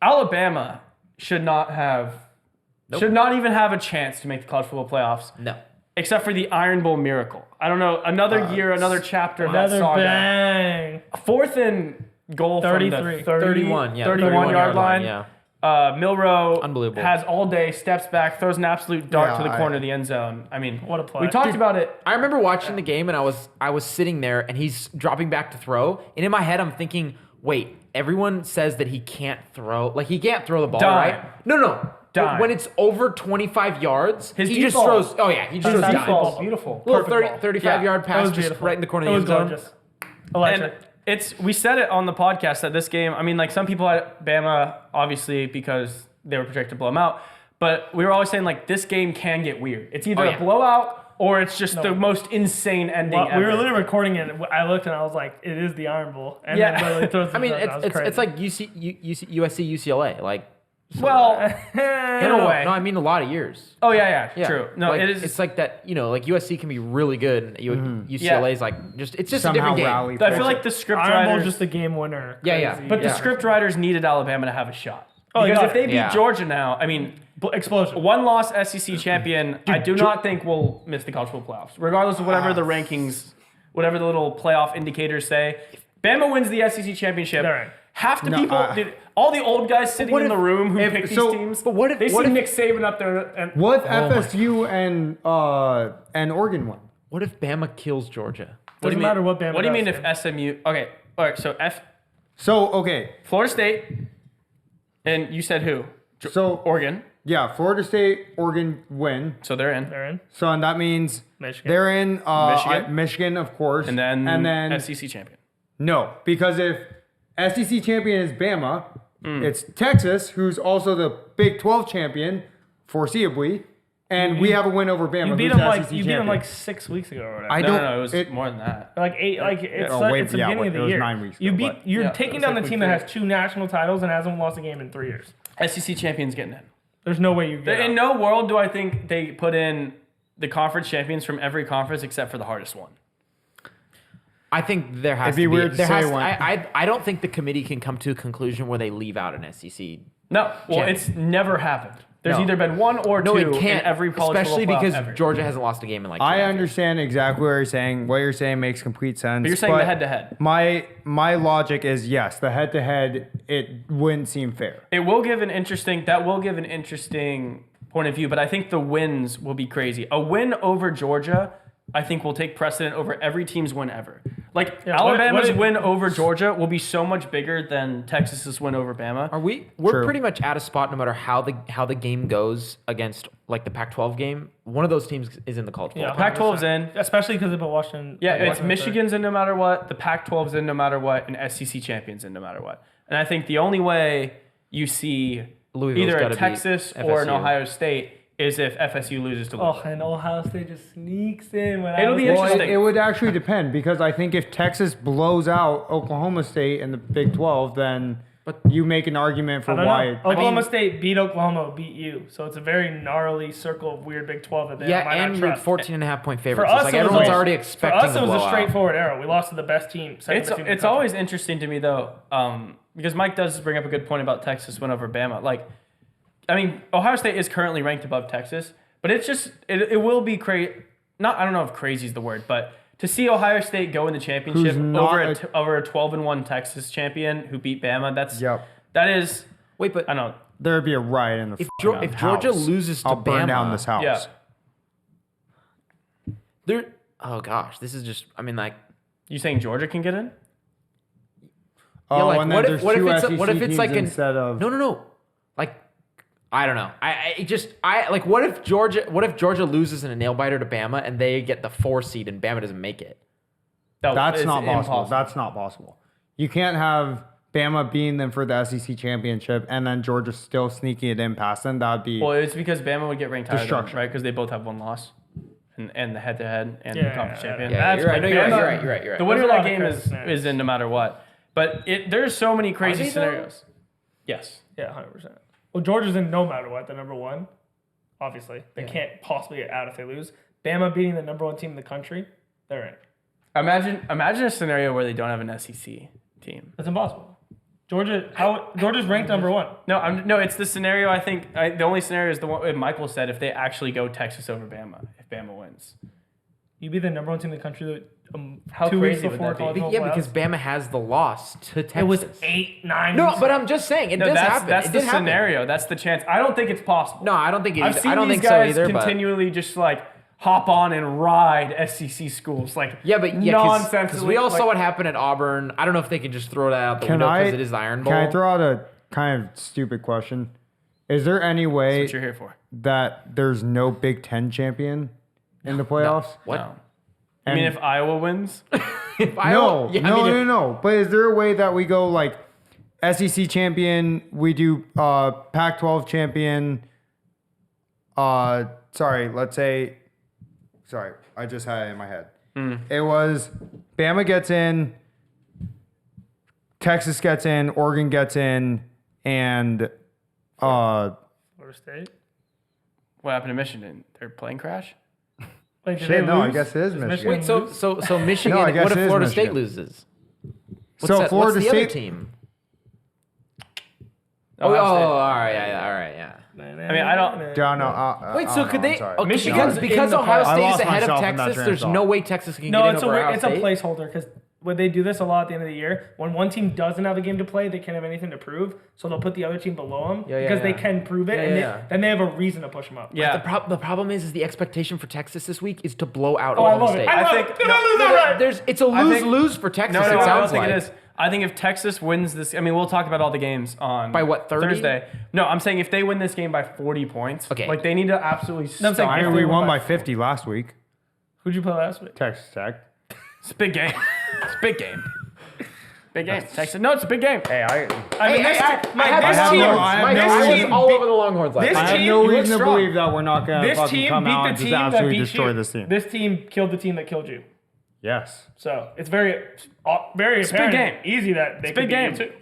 Speaker 1: Alabama should not even have a chance to make the college football playoffs,
Speaker 2: No.
Speaker 1: except for the Iron Bowl miracle. I don't know, another year, another chapter of that
Speaker 3: Another
Speaker 1: saga.
Speaker 3: bang.
Speaker 1: 4th and goal from
Speaker 3: 33.
Speaker 1: the
Speaker 2: 31, yeah.
Speaker 1: 31 yard line.
Speaker 2: Yeah.
Speaker 1: Milrow
Speaker 2: Unbelievable.
Speaker 1: has all day, steps back, throws an absolute dart
Speaker 4: Yeah,
Speaker 1: to the corner of the end zone. I mean,
Speaker 3: What a play.
Speaker 1: We talked about it.
Speaker 2: I remember watching the game and I was sitting there and he's dropping back to throw. And in my head, I'm thinking, wait, everyone says that he can't throw. Like, he can't throw the ball,
Speaker 1: Dime.
Speaker 2: right? No.
Speaker 1: Dime.
Speaker 2: When it's over 25 yards,
Speaker 1: His
Speaker 2: he
Speaker 1: deep
Speaker 2: just
Speaker 1: ball.
Speaker 2: throws. Oh, yeah. He just
Speaker 1: His
Speaker 2: throws
Speaker 1: deep
Speaker 2: dimes.
Speaker 1: ball is beautiful.
Speaker 2: Little
Speaker 3: Perfect
Speaker 2: 30,
Speaker 3: ball.
Speaker 2: 35 yard
Speaker 3: It
Speaker 2: pass
Speaker 3: was
Speaker 2: just
Speaker 3: beautiful.
Speaker 2: right in the corner
Speaker 3: It
Speaker 2: of
Speaker 3: was
Speaker 2: the end zone.
Speaker 3: gorgeous. Electric.
Speaker 1: And we said it on the podcast that this game, I mean, like some people had Bama, obviously, because they were projected to blow them out. But we were always saying, like, this game can get weird. It's either
Speaker 2: Oh, yeah.
Speaker 1: a blowout or it's just the most insane ending
Speaker 3: Well,
Speaker 1: ever.
Speaker 3: we were literally recording it. I looked and I was like, "It is the Iron Bowl." And
Speaker 1: Yeah.
Speaker 3: then literally throws the
Speaker 2: I mean,
Speaker 3: touchdown. It was
Speaker 2: it's
Speaker 3: crazy.
Speaker 2: like USC, UCLA. Like,
Speaker 1: Well,
Speaker 2: no,
Speaker 1: in a way.
Speaker 2: No, I mean a lot of years.
Speaker 1: Oh, yeah,
Speaker 2: Yeah.
Speaker 1: true. No,
Speaker 2: like,
Speaker 1: it is.
Speaker 2: It's like that, like USC can be really good and UCLA is like, it's just a
Speaker 4: Somehow
Speaker 2: different game.
Speaker 4: rally.
Speaker 1: I feel like the script
Speaker 3: Iron Bowl's
Speaker 1: writers.
Speaker 3: just the game winner.
Speaker 2: Yeah.
Speaker 3: Crazy.
Speaker 1: But the
Speaker 2: Yeah.
Speaker 1: script writers needed Alabama to have a shot.
Speaker 3: Oh,
Speaker 1: Because
Speaker 3: yeah.
Speaker 1: if they beat
Speaker 2: Yeah.
Speaker 1: Georgia now, I mean,
Speaker 3: Explosion.
Speaker 1: one loss SEC champion, I do not think will miss the college football playoffs, regardless of whatever the rankings, whatever the little playoff indicators say. Bama wins the SEC championship.
Speaker 3: They're in.
Speaker 1: Half the
Speaker 4: No,
Speaker 1: people, dude, all the old guys sitting
Speaker 2: what
Speaker 1: in
Speaker 2: if-
Speaker 1: the room who
Speaker 4: if-
Speaker 1: picked
Speaker 4: so-
Speaker 1: these teams,
Speaker 2: but what if-
Speaker 1: they
Speaker 2: what
Speaker 1: see
Speaker 2: if-
Speaker 1: Nick Saban up there and
Speaker 4: What if FSU and Oregon won?
Speaker 2: What if Bama kills Georgia?
Speaker 1: what do
Speaker 3: Doesn't
Speaker 1: you
Speaker 3: matter
Speaker 1: mean?
Speaker 3: what Bama
Speaker 1: What do you
Speaker 3: does,
Speaker 1: mean if
Speaker 3: man.
Speaker 1: SMU? Okay, all right. So
Speaker 4: So, okay.
Speaker 1: Florida State, and you said who?
Speaker 4: So,
Speaker 1: Oregon.
Speaker 4: yeah, Florida State, Oregon win.
Speaker 1: So they're in,
Speaker 3: They're in.
Speaker 4: So, and that means
Speaker 3: Michigan.
Speaker 4: they're in
Speaker 1: Michigan?
Speaker 4: Michigan, of course.
Speaker 1: and then
Speaker 4: then
Speaker 1: SEC champion.
Speaker 4: no, because if SEC champion is Bama,
Speaker 1: Mm.
Speaker 4: it's Texas, who's also the Big 12 champion, foreseeably, and we have a win over Bama.
Speaker 3: You beat
Speaker 4: who's
Speaker 3: them
Speaker 4: the
Speaker 3: like
Speaker 4: SEC
Speaker 3: you beat them
Speaker 4: champion.
Speaker 3: like 6 weeks ago or whatever.
Speaker 4: I
Speaker 1: No,
Speaker 4: don't.
Speaker 1: no, it was
Speaker 4: it-
Speaker 1: more than that.
Speaker 3: Like 8, like it's,
Speaker 4: Oh, wait,
Speaker 3: it's the
Speaker 4: yeah,
Speaker 3: beginning of
Speaker 4: it
Speaker 3: the
Speaker 4: was
Speaker 3: year.
Speaker 4: 9 weeks
Speaker 3: You
Speaker 4: ago,
Speaker 3: beat.
Speaker 4: but-
Speaker 3: You're
Speaker 1: Yeah,
Speaker 3: taking
Speaker 1: it's
Speaker 3: down
Speaker 1: like
Speaker 3: the
Speaker 1: week
Speaker 3: team that
Speaker 1: 3.
Speaker 3: has 2 national titles and hasn't lost a game in 3 years.
Speaker 1: SEC champion's getting in.
Speaker 3: There's no way you get.
Speaker 1: In
Speaker 3: out.
Speaker 1: no world do I think they put in the conference champions from every conference except for the hardest one.
Speaker 2: I think there has
Speaker 4: It'd be
Speaker 2: to be.
Speaker 4: weird to
Speaker 2: there
Speaker 4: say
Speaker 2: has to-
Speaker 4: one.
Speaker 2: I don't think the committee can come to a conclusion where they leave out an SEC.
Speaker 1: No, well,
Speaker 2: Champion.
Speaker 1: it's never happened. There's
Speaker 2: No.
Speaker 1: either been one or
Speaker 2: No,
Speaker 1: two
Speaker 2: it can't.
Speaker 1: in every college
Speaker 2: especially
Speaker 1: football playoff
Speaker 2: because
Speaker 1: ever.
Speaker 2: Georgia hasn't lost a game in like. 2
Speaker 4: I
Speaker 2: and a half years.
Speaker 4: understand exactly what you're saying. What you're saying makes complete sense.
Speaker 1: But you're saying the head-to-head.
Speaker 4: My logic is yes, the head-to-head. It wouldn't seem fair.
Speaker 1: It will give an interesting. That will give an interesting point of view, but I think the wins will be crazy. A win over Georgia, I think, will take precedent over every team's win ever. Like, Alabama's win over Georgia will be so much bigger than Texas's win over Bama.
Speaker 2: We're
Speaker 4: True.
Speaker 2: pretty much at a spot no matter how the game goes against like the Pac-12 game. One of those teams is in the college football.
Speaker 3: Yeah,
Speaker 1: Pac-12's in.
Speaker 3: Especially because they've been watching.
Speaker 1: Yeah, it's Michigan's in no matter what, the Pac-12's in no matter what, and SEC champions in no matter what. And I think the only way you see
Speaker 2: Louisville's
Speaker 1: either
Speaker 2: gotta
Speaker 1: a Texas
Speaker 2: beat
Speaker 1: or an
Speaker 2: FSU.
Speaker 1: Ohio State is if FSU loses to Louisville.
Speaker 3: Oh, and Ohio State just sneaks in.
Speaker 1: It'll be
Speaker 4: Well,
Speaker 1: interesting.
Speaker 4: it would actually depend because I think if Texas blows out Oklahoma State in the Big 12, then you make an argument for
Speaker 3: I don't
Speaker 4: why.
Speaker 3: know. Oklahoma State beat Oklahoma, beat you. So it's a very gnarly circle of weird Big 12 that they
Speaker 2: Yeah,
Speaker 3: might
Speaker 2: and
Speaker 3: not
Speaker 2: you're
Speaker 3: trust.
Speaker 2: 14.5-point
Speaker 3: For
Speaker 2: favorites.
Speaker 3: us,
Speaker 2: It's like
Speaker 3: it was
Speaker 2: everyone's
Speaker 3: a-
Speaker 2: already
Speaker 3: For
Speaker 2: expecting
Speaker 3: us, it
Speaker 2: a
Speaker 3: was a
Speaker 2: blowout.
Speaker 3: straightforward arrow. We lost to the best team. second best team in the
Speaker 1: It's
Speaker 3: country.
Speaker 1: always interesting to me though, because Mike does bring up a good point about Texas win over Bama. Like, I mean, Ohio State is currently ranked above Texas, but it's just it will be crazy. I don't know if crazy is the word, but to see Ohio State go in the championship
Speaker 4: Who's not
Speaker 1: over a 12-1 Texas champion who beat Bama, that is.
Speaker 2: Wait, but
Speaker 1: I don't know.
Speaker 4: There'd be a riot in the
Speaker 2: if Georgia
Speaker 4: house.
Speaker 2: loses to
Speaker 4: I'll burn
Speaker 2: Bama,
Speaker 4: down this house.
Speaker 1: Yeah.
Speaker 2: oh gosh, this is just. I mean, like,
Speaker 1: You saying Georgia can get in?
Speaker 2: yeah, like
Speaker 4: and then
Speaker 2: what
Speaker 4: there's
Speaker 2: if
Speaker 4: two
Speaker 2: it's
Speaker 4: SEC
Speaker 2: what if it's
Speaker 4: teams
Speaker 2: like an
Speaker 4: instead of
Speaker 2: no, like. I don't know. Like what if Georgia loses in a nail biter to Bama and they get the 4 seed and Bama doesn't make it?
Speaker 4: That's
Speaker 1: It's
Speaker 4: not possible.
Speaker 1: impossible.
Speaker 4: That's not possible. You can't have Bama beating them for the SEC championship and then Georgia still sneaking it in past them. That'd be
Speaker 1: Well, it's because Bama would get ranked higher, than them,
Speaker 4: Destruction.
Speaker 1: right? Because they both have one loss, and the head-to-head and the
Speaker 3: Yeah,
Speaker 1: conference champion.
Speaker 2: Yeah,
Speaker 3: That's
Speaker 2: you're right.
Speaker 3: big.
Speaker 2: No, you're
Speaker 3: Bama-
Speaker 2: right. You're right.
Speaker 1: The winner of
Speaker 3: There's a
Speaker 1: that
Speaker 3: lot of
Speaker 1: game
Speaker 3: crazy scenarios.
Speaker 1: is in no matter what. But there's so many crazy
Speaker 2: they, though?
Speaker 1: scenarios. Yes.
Speaker 3: Yeah, 100%. Well, Georgia's in no matter what, the number one. Obviously, they can't possibly get out if they lose. Bama beating the number one team in the country, they're in.
Speaker 1: Imagine a scenario where they don't have an SEC team.
Speaker 3: That's impossible. Georgia's ranked number one.
Speaker 1: No, it's the scenario. I think the only scenario is the one Michael said if they actually go Texas over Bama, if Bama wins.
Speaker 3: You be the number one team in the country
Speaker 1: How
Speaker 3: 2 weeks
Speaker 1: crazy would
Speaker 3: before
Speaker 1: that be?
Speaker 3: college football
Speaker 2: Yeah, because
Speaker 3: playoffs?
Speaker 2: Bama has the loss to Texas.
Speaker 3: It was 8-9.
Speaker 2: No, but I'm just saying it
Speaker 1: No,
Speaker 2: does
Speaker 1: that's
Speaker 2: happen.
Speaker 1: that's
Speaker 2: It
Speaker 1: the
Speaker 2: did happen.
Speaker 1: scenario. That's the chance. I don't think it's possible.
Speaker 2: No, I don't think it.
Speaker 1: I've
Speaker 2: Either.
Speaker 1: seen
Speaker 2: I don't
Speaker 1: these
Speaker 2: think so
Speaker 1: guys
Speaker 2: either.
Speaker 1: continually just like hop on and ride SEC schools like
Speaker 2: nonsense. Because we all
Speaker 1: like-
Speaker 2: saw what happened at Auburn. I don't know if they can just throw that out the window because it is the Iron Bowl.
Speaker 4: Can I throw out a kind of stupid question? Is there any way
Speaker 1: That's what you're here for.
Speaker 4: that there's no Big Ten champion in the playoffs?
Speaker 2: What?
Speaker 1: No. I mean, if Iowa wins,
Speaker 2: If Iowa- yeah, I mean, if-
Speaker 4: No. But is there a way that we go like SEC champion, we do Pac-12 champion? Let's say. Sorry, I just had it in my head. It was Bama gets in, Texas gets in, Oregon gets in, and
Speaker 3: Florida State.
Speaker 1: what happened to Michigan? Their plane crash?
Speaker 3: Wait, did
Speaker 4: Shit,
Speaker 3: they
Speaker 4: no, I
Speaker 3: lose?
Speaker 4: guess it is
Speaker 3: Does
Speaker 4: Michigan.
Speaker 2: Wait, so Michigan.
Speaker 4: No, I guess
Speaker 2: what
Speaker 4: it
Speaker 2: if
Speaker 4: is
Speaker 2: Florida State
Speaker 4: Michigan.
Speaker 2: loses?
Speaker 4: So
Speaker 2: What's
Speaker 4: Florida
Speaker 2: the other
Speaker 4: State-
Speaker 2: team?
Speaker 1: Ohio State.
Speaker 2: all right, yeah.
Speaker 1: I mean, I don't.
Speaker 4: No,
Speaker 2: Wait, so could they?
Speaker 4: I'm sorry.
Speaker 2: Okay,
Speaker 1: Michigan's
Speaker 2: because
Speaker 1: in the
Speaker 2: Ohio
Speaker 1: playoffs.
Speaker 4: I
Speaker 2: State is
Speaker 4: lost
Speaker 2: ahead of
Speaker 4: myself in that
Speaker 2: Texas.
Speaker 4: train of
Speaker 2: There's
Speaker 4: thought.
Speaker 2: no way Texas can
Speaker 3: No,
Speaker 2: get in
Speaker 3: it's
Speaker 2: over Ohio
Speaker 3: it's a
Speaker 2: State.
Speaker 3: placeholder because when they do this a lot at the end of the year, when one team doesn't have a game to play, they can't have anything to prove, so they'll put the other team below them because they can prove it,
Speaker 2: Yeah,
Speaker 3: and
Speaker 2: yeah.
Speaker 3: then they have a reason to push them up.
Speaker 1: Yeah.
Speaker 2: The problem is the expectation for Texas this week is to blow out
Speaker 3: Oh, I
Speaker 2: Oklahoma
Speaker 3: love it.
Speaker 2: State.
Speaker 3: I love
Speaker 1: think-
Speaker 3: it. Did I lose that right?
Speaker 2: It's a lose-lose for Texas.
Speaker 1: No,
Speaker 2: it
Speaker 1: I don't
Speaker 2: sounds
Speaker 1: think
Speaker 2: like
Speaker 1: it is. I think if Texas wins this, I mean, we'll talk about all the games on
Speaker 2: By what, 30?
Speaker 1: Thursday. No, I'm saying if they win this game by 40 points,
Speaker 2: Okay.
Speaker 1: like they need to absolutely.
Speaker 3: No, I'm saying
Speaker 1: stop.
Speaker 3: if
Speaker 4: We
Speaker 3: they
Speaker 4: won by
Speaker 3: by
Speaker 4: 50 last week.
Speaker 3: Who'd you play last week?
Speaker 4: Texas Tech.
Speaker 1: It's a big game. It's a big game. Big game. Texas. No, it's a big game.
Speaker 4: Hey,
Speaker 3: I mean,
Speaker 2: Hey,
Speaker 3: this,
Speaker 2: I
Speaker 3: Mike,
Speaker 2: had
Speaker 3: this
Speaker 2: the
Speaker 3: team,
Speaker 2: Longhorns.
Speaker 4: I have
Speaker 2: Mike,
Speaker 4: no
Speaker 2: I was
Speaker 3: reason-
Speaker 2: all over the Longhorns last
Speaker 3: this
Speaker 2: night.
Speaker 4: I have
Speaker 3: team,
Speaker 4: no
Speaker 3: you look
Speaker 4: reason to
Speaker 3: strong.
Speaker 4: believe that we're not going to
Speaker 3: this
Speaker 4: fucking
Speaker 3: team
Speaker 4: come out
Speaker 3: beat
Speaker 4: and
Speaker 3: the
Speaker 4: just
Speaker 3: team that
Speaker 4: absolutely
Speaker 3: beat
Speaker 4: destroy
Speaker 3: you.
Speaker 4: this team.
Speaker 3: This team killed the team that killed you.
Speaker 4: Yes.
Speaker 3: So it's very
Speaker 1: a big
Speaker 3: apparent,
Speaker 1: game.
Speaker 3: easy that they
Speaker 1: a
Speaker 3: could
Speaker 1: big
Speaker 3: beat
Speaker 1: game.
Speaker 3: you too.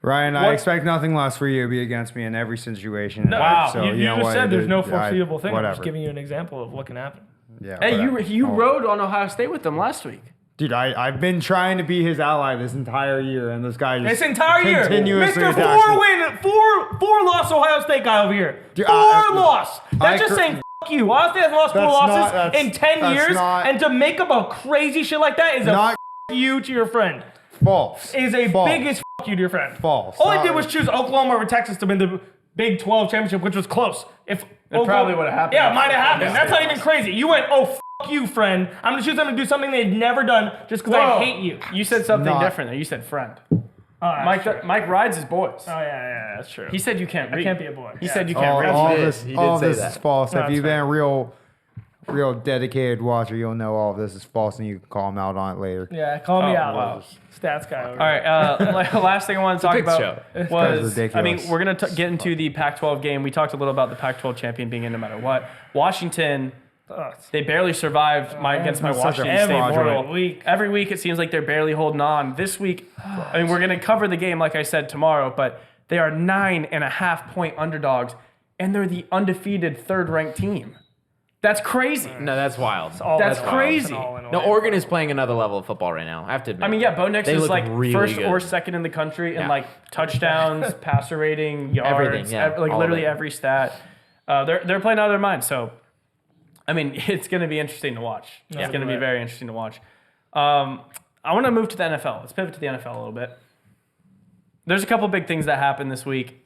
Speaker 4: Ryan, I
Speaker 3: What-
Speaker 4: expect nothing less for you to be against me in every situation.
Speaker 3: No,
Speaker 1: Wow.
Speaker 4: So,
Speaker 3: you
Speaker 4: know
Speaker 3: just
Speaker 4: what,
Speaker 3: said there's no
Speaker 4: I-
Speaker 3: foreseeable thing. I'm
Speaker 4: Whatever.
Speaker 3: just giving you an example of what can happen.
Speaker 4: Yeah,
Speaker 1: Hey,
Speaker 4: whatever.
Speaker 1: you
Speaker 4: Oh.
Speaker 1: rode on Ohio State with them last week.
Speaker 4: Dude, I've been trying to be his ally this entire year, and this guy just
Speaker 3: This entire year,
Speaker 4: continuously
Speaker 3: Mr.
Speaker 4: attacks me.
Speaker 3: four loss Ohio State guy over here.
Speaker 4: Dude,
Speaker 3: Four
Speaker 4: I-
Speaker 3: loss. That's
Speaker 4: I
Speaker 3: just
Speaker 4: cr-
Speaker 3: saying f you. Ohio State has lost 4
Speaker 4: That's not-
Speaker 3: losses
Speaker 4: that's-
Speaker 3: in 10
Speaker 4: that's
Speaker 3: years,
Speaker 4: not-
Speaker 3: and to make up a crazy shit like that is a
Speaker 4: Not-
Speaker 3: f you to your friend.
Speaker 4: False.
Speaker 3: Is a
Speaker 4: False.
Speaker 3: biggest f you to your friend.
Speaker 4: False.
Speaker 3: All I did was choose Oklahoma over Texas to win the Big 12 championship, which was close. If
Speaker 1: probably would've happened.
Speaker 3: Yeah, it might have happened.
Speaker 1: Yeah.
Speaker 3: That's not even crazy. You went, oh, you, friend. I'm going to choose them to do something they've never done just because I hate you.
Speaker 1: You said something
Speaker 4: Not-
Speaker 1: different there. You said friend.
Speaker 3: That's true.
Speaker 1: Mike rides his boys.
Speaker 3: Oh, yeah, that's true.
Speaker 1: He said you can't read.
Speaker 3: I can't be a boy.
Speaker 1: He
Speaker 3: Yeah.
Speaker 1: said you can't read.
Speaker 4: All
Speaker 2: He did.
Speaker 4: this,
Speaker 2: He did
Speaker 4: all
Speaker 2: say
Speaker 4: this
Speaker 2: that.
Speaker 4: is false.
Speaker 3: No,
Speaker 4: If you've
Speaker 3: it's
Speaker 4: been a real dedicated watcher, you'll know all of this is false, and you can call him out on it later.
Speaker 3: Yeah, call me out.
Speaker 1: wow.
Speaker 3: Stats guy over
Speaker 1: All right. Last thing I want to talk
Speaker 2: big
Speaker 1: about
Speaker 2: show.
Speaker 1: was,
Speaker 4: ridiculous.
Speaker 1: I mean, we're going to get into the Pac-12 game. We talked a little about the Pac-12 champion being in no matter what. Washington, they barely survived against my
Speaker 4: That's such a
Speaker 1: Washington State
Speaker 4: fraudulent
Speaker 1: mortal.
Speaker 3: week.
Speaker 1: Every week it seems like they're barely holding on. This week, I mean, we're going to cover the game, like I said, tomorrow, but they are 9.5-point underdogs, and they're the undefeated third-ranked team. That's crazy.
Speaker 2: No, that's wild.
Speaker 1: That's
Speaker 2: wild.
Speaker 1: crazy.
Speaker 2: No, Oregon is playing another level of football right now. I have to admit.
Speaker 1: I mean, yeah, Bo Nix
Speaker 2: They
Speaker 1: is
Speaker 2: look
Speaker 1: like
Speaker 2: really
Speaker 1: first
Speaker 2: good.
Speaker 1: or second in the country in
Speaker 2: Yeah.
Speaker 1: like touchdowns, passer rating, yards,
Speaker 2: Everything, yeah,
Speaker 1: like
Speaker 2: all of
Speaker 1: literally
Speaker 2: it.
Speaker 1: every stat. They're playing out of their mind. So, I mean, it's going to be interesting to watch. It's going to be
Speaker 3: right.
Speaker 1: very interesting to watch. I want to move to the NFL. Let's pivot to the NFL a little bit. There's a couple big things that happened this week,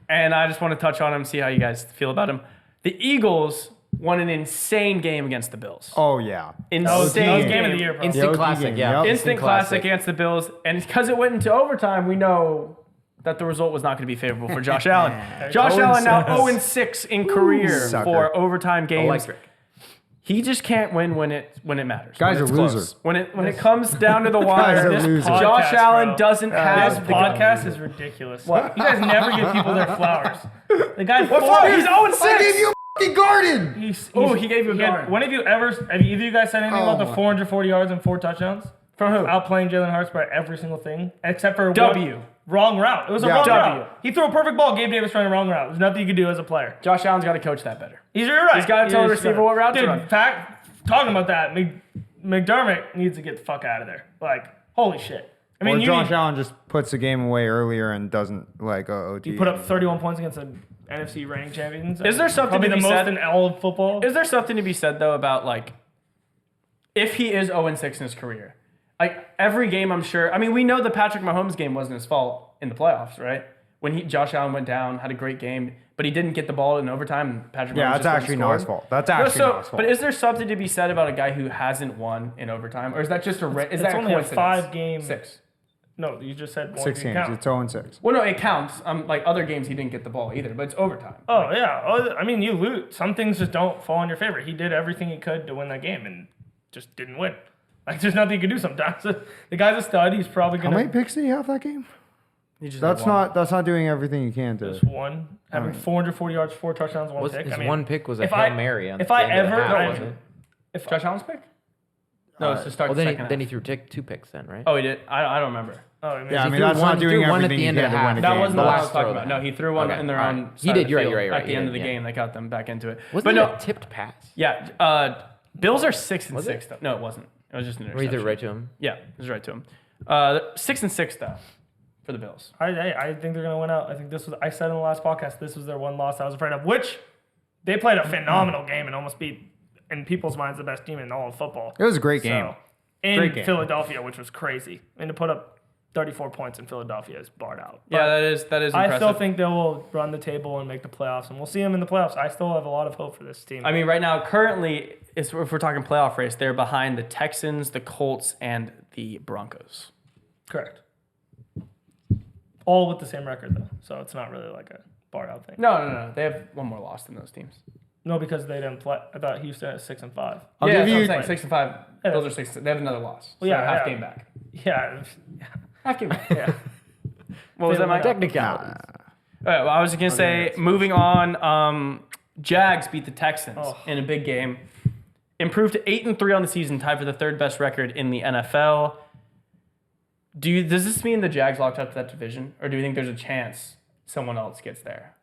Speaker 1: and I just want to touch on them, see how you guys feel about them. The Eagles won an insane game against the Bills.
Speaker 4: Oh yeah.
Speaker 1: Insane
Speaker 3: That was game of the year, bro.
Speaker 2: Instant
Speaker 4: OT
Speaker 2: classic,
Speaker 4: game,
Speaker 2: yeah.
Speaker 4: yep.
Speaker 1: Instant classic against the Bills. And because it went into overtime, we know that the result was not going to be favorable for Josh Allen. Josh Allen now 0-6 in career
Speaker 4: sucker.
Speaker 1: for overtime games.
Speaker 2: Electric.
Speaker 1: He just can't win when it matters.
Speaker 4: Guys
Speaker 1: when
Speaker 4: are
Speaker 1: it's close.
Speaker 4: losers.
Speaker 1: When it comes down to the
Speaker 4: Guys
Speaker 1: wire,
Speaker 4: are losers.
Speaker 1: Josh
Speaker 3: Podcast,
Speaker 1: Allen
Speaker 3: bro.
Speaker 1: doesn't
Speaker 3: This
Speaker 1: have the
Speaker 3: podcast is ridiculous. What? You guys never give people their flowers. The guy
Speaker 1: He's 0-6.
Speaker 4: I gave you a fucking garden.
Speaker 1: He gave you a guard.
Speaker 3: When have either of you guys said anything
Speaker 4: Oh
Speaker 3: about the
Speaker 4: my.
Speaker 3: 440 yards and 4 touchdowns?
Speaker 1: From who?
Speaker 3: Outplaying Jalen Hurts by every single thing, except for
Speaker 1: W.
Speaker 3: Wrong route. It was a
Speaker 4: Yeah.
Speaker 3: wrong
Speaker 1: W.
Speaker 3: route. He threw a perfect ball. Gabe Davis ran a wrong route. There's nothing you could do as a player.
Speaker 1: Josh Allen's got to coach that better.
Speaker 3: You're right.
Speaker 1: He's gotta tell the
Speaker 3: He's
Speaker 1: receiver
Speaker 3: gotta-
Speaker 1: what route to
Speaker 3: Dude,
Speaker 1: run.
Speaker 3: talking about that, McDermott needs to get the fuck out of there. Like, holy shit. I mean,
Speaker 4: Or
Speaker 3: you
Speaker 4: Josh Allen just puts the game away earlier and doesn't like OT.
Speaker 3: put up 31 points against the NFC reigning champions.
Speaker 1: Is there something
Speaker 3: Probably
Speaker 1: to
Speaker 3: the
Speaker 1: be
Speaker 3: most
Speaker 1: said-
Speaker 3: in all of football?
Speaker 1: Is there something to be said though about like if he is 0-6 in his career? Like every game, I'm sure. I mean, we know the Patrick Mahomes game wasn't his fault in the playoffs, right? When Josh Allen went down, had a great game, but he didn't get the ball in overtime. And Patrick Mahomes
Speaker 4: Yeah,
Speaker 1: just
Speaker 4: that's
Speaker 1: went
Speaker 4: actually
Speaker 1: and
Speaker 4: not his
Speaker 1: scored.
Speaker 4: fault. That's actually not his fault.
Speaker 1: But is there something to be said about a guy who hasn't won in overtime, or is that just is that
Speaker 3: only a
Speaker 1: coincidence?
Speaker 3: 5-game.
Speaker 1: 6.
Speaker 3: No, you just said one
Speaker 4: 6
Speaker 3: game
Speaker 4: games.
Speaker 3: count.
Speaker 4: It's 0-6.
Speaker 1: Well, no, it counts. Like other games, he didn't get the ball either, but it's overtime.
Speaker 3: Oh, yeah. I mean, you lose. Some things just don't fall in your favor. He did everything he could to win that game and just didn't win. Like, there's nothing you can do sometimes. The guy's a stud. He's probably
Speaker 4: How
Speaker 3: going
Speaker 4: many
Speaker 3: to
Speaker 4: picks did he have that game?
Speaker 1: He just
Speaker 4: That's
Speaker 1: had one.
Speaker 4: not doing everything you can to.
Speaker 3: just one. Having 440 yards, 4 touchdowns, 1
Speaker 2: Was,
Speaker 3: pick.
Speaker 2: his
Speaker 3: I mean,
Speaker 2: one pick was a
Speaker 3: if
Speaker 2: Hail
Speaker 3: I-
Speaker 2: Mary. On
Speaker 3: if
Speaker 2: the
Speaker 3: I
Speaker 2: end of the
Speaker 3: ever-
Speaker 2: half,
Speaker 3: I-
Speaker 2: wasn't it?
Speaker 3: if
Speaker 1: Josh Allen's pick? No, it's to start
Speaker 2: Well,
Speaker 1: the
Speaker 2: then
Speaker 1: second
Speaker 2: then he
Speaker 1: half.
Speaker 2: threw 2 picks then, right?
Speaker 1: Oh, he did. I don't remember.
Speaker 3: Oh, I mean,
Speaker 4: Yeah, I
Speaker 2: He
Speaker 4: mean
Speaker 2: threw
Speaker 4: that's
Speaker 2: one-
Speaker 4: not
Speaker 2: he
Speaker 4: doing
Speaker 2: threw one at
Speaker 4: everything
Speaker 2: the
Speaker 4: you
Speaker 2: end of
Speaker 4: can
Speaker 2: the
Speaker 4: to win
Speaker 2: half.
Speaker 4: a
Speaker 1: That
Speaker 4: game.
Speaker 1: wasn't
Speaker 2: The
Speaker 1: what I
Speaker 2: last
Speaker 1: was talking
Speaker 2: throw
Speaker 1: about.
Speaker 2: then.
Speaker 1: No, he threw one
Speaker 2: Okay,
Speaker 1: in their
Speaker 2: all
Speaker 1: own.
Speaker 2: right. He
Speaker 1: side
Speaker 2: did,
Speaker 1: of the
Speaker 2: you're right,
Speaker 1: field
Speaker 2: you're right,
Speaker 1: At the
Speaker 2: he
Speaker 1: end
Speaker 2: did,
Speaker 1: of the
Speaker 2: yeah.
Speaker 1: game, they got them back into it.
Speaker 2: Wasn't
Speaker 1: but
Speaker 2: it
Speaker 1: no,
Speaker 2: a tipped pass?
Speaker 1: yeah. Bills are 6-6
Speaker 2: Was it?
Speaker 1: though. No, it wasn't. It was just an
Speaker 2: Or he threw
Speaker 1: interception.
Speaker 2: it right to him?
Speaker 1: Yeah, it was right to him. 6-6 though for the Bills.
Speaker 3: I think they're going to win out. I think this was, I said in the last podcast, this was their one loss I was afraid of, which they played a phenomenal game and almost beat, in people's minds, the best team in all of football.
Speaker 4: It was a great game.
Speaker 3: So, in
Speaker 4: Great game.
Speaker 3: Philadelphia, which was crazy. And to put up 34 points in Philadelphia is barred out.
Speaker 1: Yeah,
Speaker 3: But
Speaker 1: that is impressive.
Speaker 3: I still think they will run the table and make the playoffs, and we'll see them in the playoffs. I still have a lot of hope for this team.
Speaker 1: I mean, right now, currently, if we're talking playoff race, they're behind the Texans, the Colts, and the Broncos.
Speaker 3: Correct. All with the same record, though. So it's not really like a barred out thing.
Speaker 1: No. They have one more loss than those teams.
Speaker 3: No, because they didn't play. I thought Houston had 6 and 5.
Speaker 4: I'll
Speaker 1: yeah,
Speaker 4: give
Speaker 1: that's
Speaker 4: you.
Speaker 1: what I'm saying. 6-5.
Speaker 3: Yeah.
Speaker 1: Bills are 6. They have another loss.
Speaker 3: Well,
Speaker 1: So
Speaker 3: yeah,
Speaker 1: half
Speaker 3: yeah.
Speaker 1: game back.
Speaker 3: Yeah.
Speaker 1: Half game back.
Speaker 3: Yeah.
Speaker 1: What was that, Mike?
Speaker 2: Technicalities.
Speaker 1: All right, well, I was going to say, moving on, Jags beat the Texans in a big game. Improved to 8-3 on the season, tied for the third best record in the NFL. Does this mean the Jags locked up that division, or do you think there's a chance someone else gets there?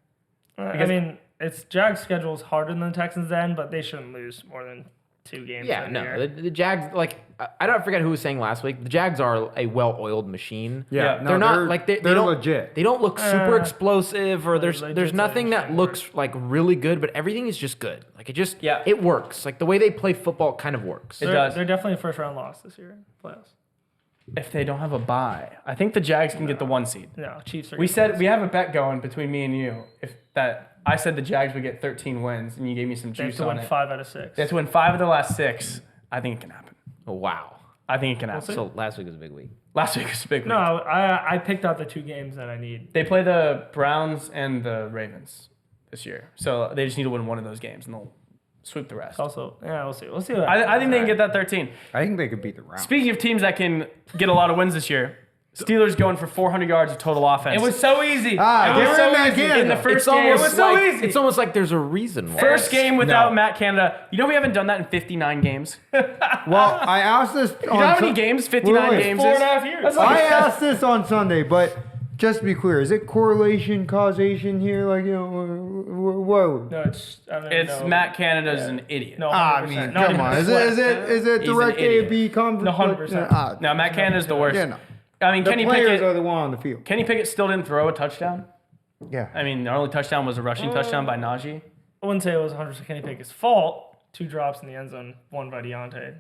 Speaker 3: I mean, it's Jags' schedule is harder than the Texans' end, but they shouldn't lose more than 2 games.
Speaker 2: Yeah,
Speaker 3: in
Speaker 2: no.
Speaker 3: there.
Speaker 2: The Jags, like, I don't forget who was saying last week. The Jags are a well-oiled machine.
Speaker 4: Yeah,
Speaker 1: Yeah.
Speaker 4: no,
Speaker 2: They're not like they
Speaker 4: they're
Speaker 2: don't,
Speaker 4: legit.
Speaker 2: They don't look super explosive, or there's
Speaker 3: legit's
Speaker 2: nothing
Speaker 3: a
Speaker 2: that
Speaker 3: strong
Speaker 2: looks like really good, but everything is just good. Like
Speaker 1: Yeah.
Speaker 2: it works. Like the way they play football kind of works.
Speaker 1: It
Speaker 3: They're,
Speaker 1: does.
Speaker 3: They're definitely a first-round loss this year in playoffs.
Speaker 1: if they don't have a bye. I think the Jags can get the 1 seed.
Speaker 3: No, Chiefs are.
Speaker 1: We said we have a bet going between me and you. I said the Jags would get 13 wins, and you gave me some
Speaker 3: They have
Speaker 1: juice
Speaker 3: to
Speaker 1: on
Speaker 3: win
Speaker 1: it.
Speaker 3: 5 out of 6.
Speaker 1: They have to win 5 of the last 6. I think it can happen.
Speaker 2: Oh, wow.
Speaker 1: I think it can happen.
Speaker 2: So last week was a big week.
Speaker 1: Last week was a big week.
Speaker 3: No, I picked out the 2 games that I need.
Speaker 1: They play the Browns and the Ravens this year, so they just need to win one of those games, and they'll sweep the rest.
Speaker 3: Also, yeah, we'll see. We'll see. What
Speaker 1: I think they can get that 13.
Speaker 4: I think they could beat the Rams.
Speaker 1: Speaking of teams that can get a lot of wins this year, Steelers going for 400 yards of total offense.
Speaker 3: It was so easy.
Speaker 4: Give
Speaker 3: it was
Speaker 4: her
Speaker 3: so
Speaker 4: Matt
Speaker 3: easy.
Speaker 4: Canada.
Speaker 1: in the first
Speaker 2: It's
Speaker 1: game.
Speaker 2: almost
Speaker 3: It was so
Speaker 2: like,
Speaker 3: easy.
Speaker 2: It's almost like there's a reason why.
Speaker 1: First game without
Speaker 4: No.
Speaker 1: Matt Canada. You know we haven't done that in 59 games.
Speaker 4: Well, I asked this.
Speaker 1: You know how many games 59
Speaker 4: Wait,
Speaker 1: games
Speaker 3: 4.5
Speaker 1: is?
Speaker 3: years.
Speaker 1: That's like
Speaker 4: I asked this on Sunday, but just to be clear, is it correlation, causation here? Like, whoa.
Speaker 3: No, it's. I mean,
Speaker 1: It's
Speaker 3: no.
Speaker 1: Matt Canada's an idiot.
Speaker 3: No,
Speaker 4: I
Speaker 3: 100%.
Speaker 4: mean,
Speaker 3: Not
Speaker 4: come
Speaker 3: even
Speaker 4: on.
Speaker 3: a
Speaker 4: Is
Speaker 3: sweat.
Speaker 4: it
Speaker 1: He's an
Speaker 4: direct A
Speaker 1: idiot.
Speaker 4: B conference?
Speaker 3: No, 100%.
Speaker 1: No, Matt Canada's the worst.
Speaker 4: Yeah, no.
Speaker 1: I mean,
Speaker 4: The
Speaker 1: Kenny
Speaker 4: players
Speaker 1: Pickett.
Speaker 4: are the one on the field.
Speaker 1: Kenny Pickett still didn't throw a touchdown.
Speaker 4: Yeah.
Speaker 1: I mean, the only touchdown was a rushing touchdown by Najee.
Speaker 3: I wouldn't say it was 100% Kenny Pickett's fault. 2 drops in the end zone, 1 by Deontay.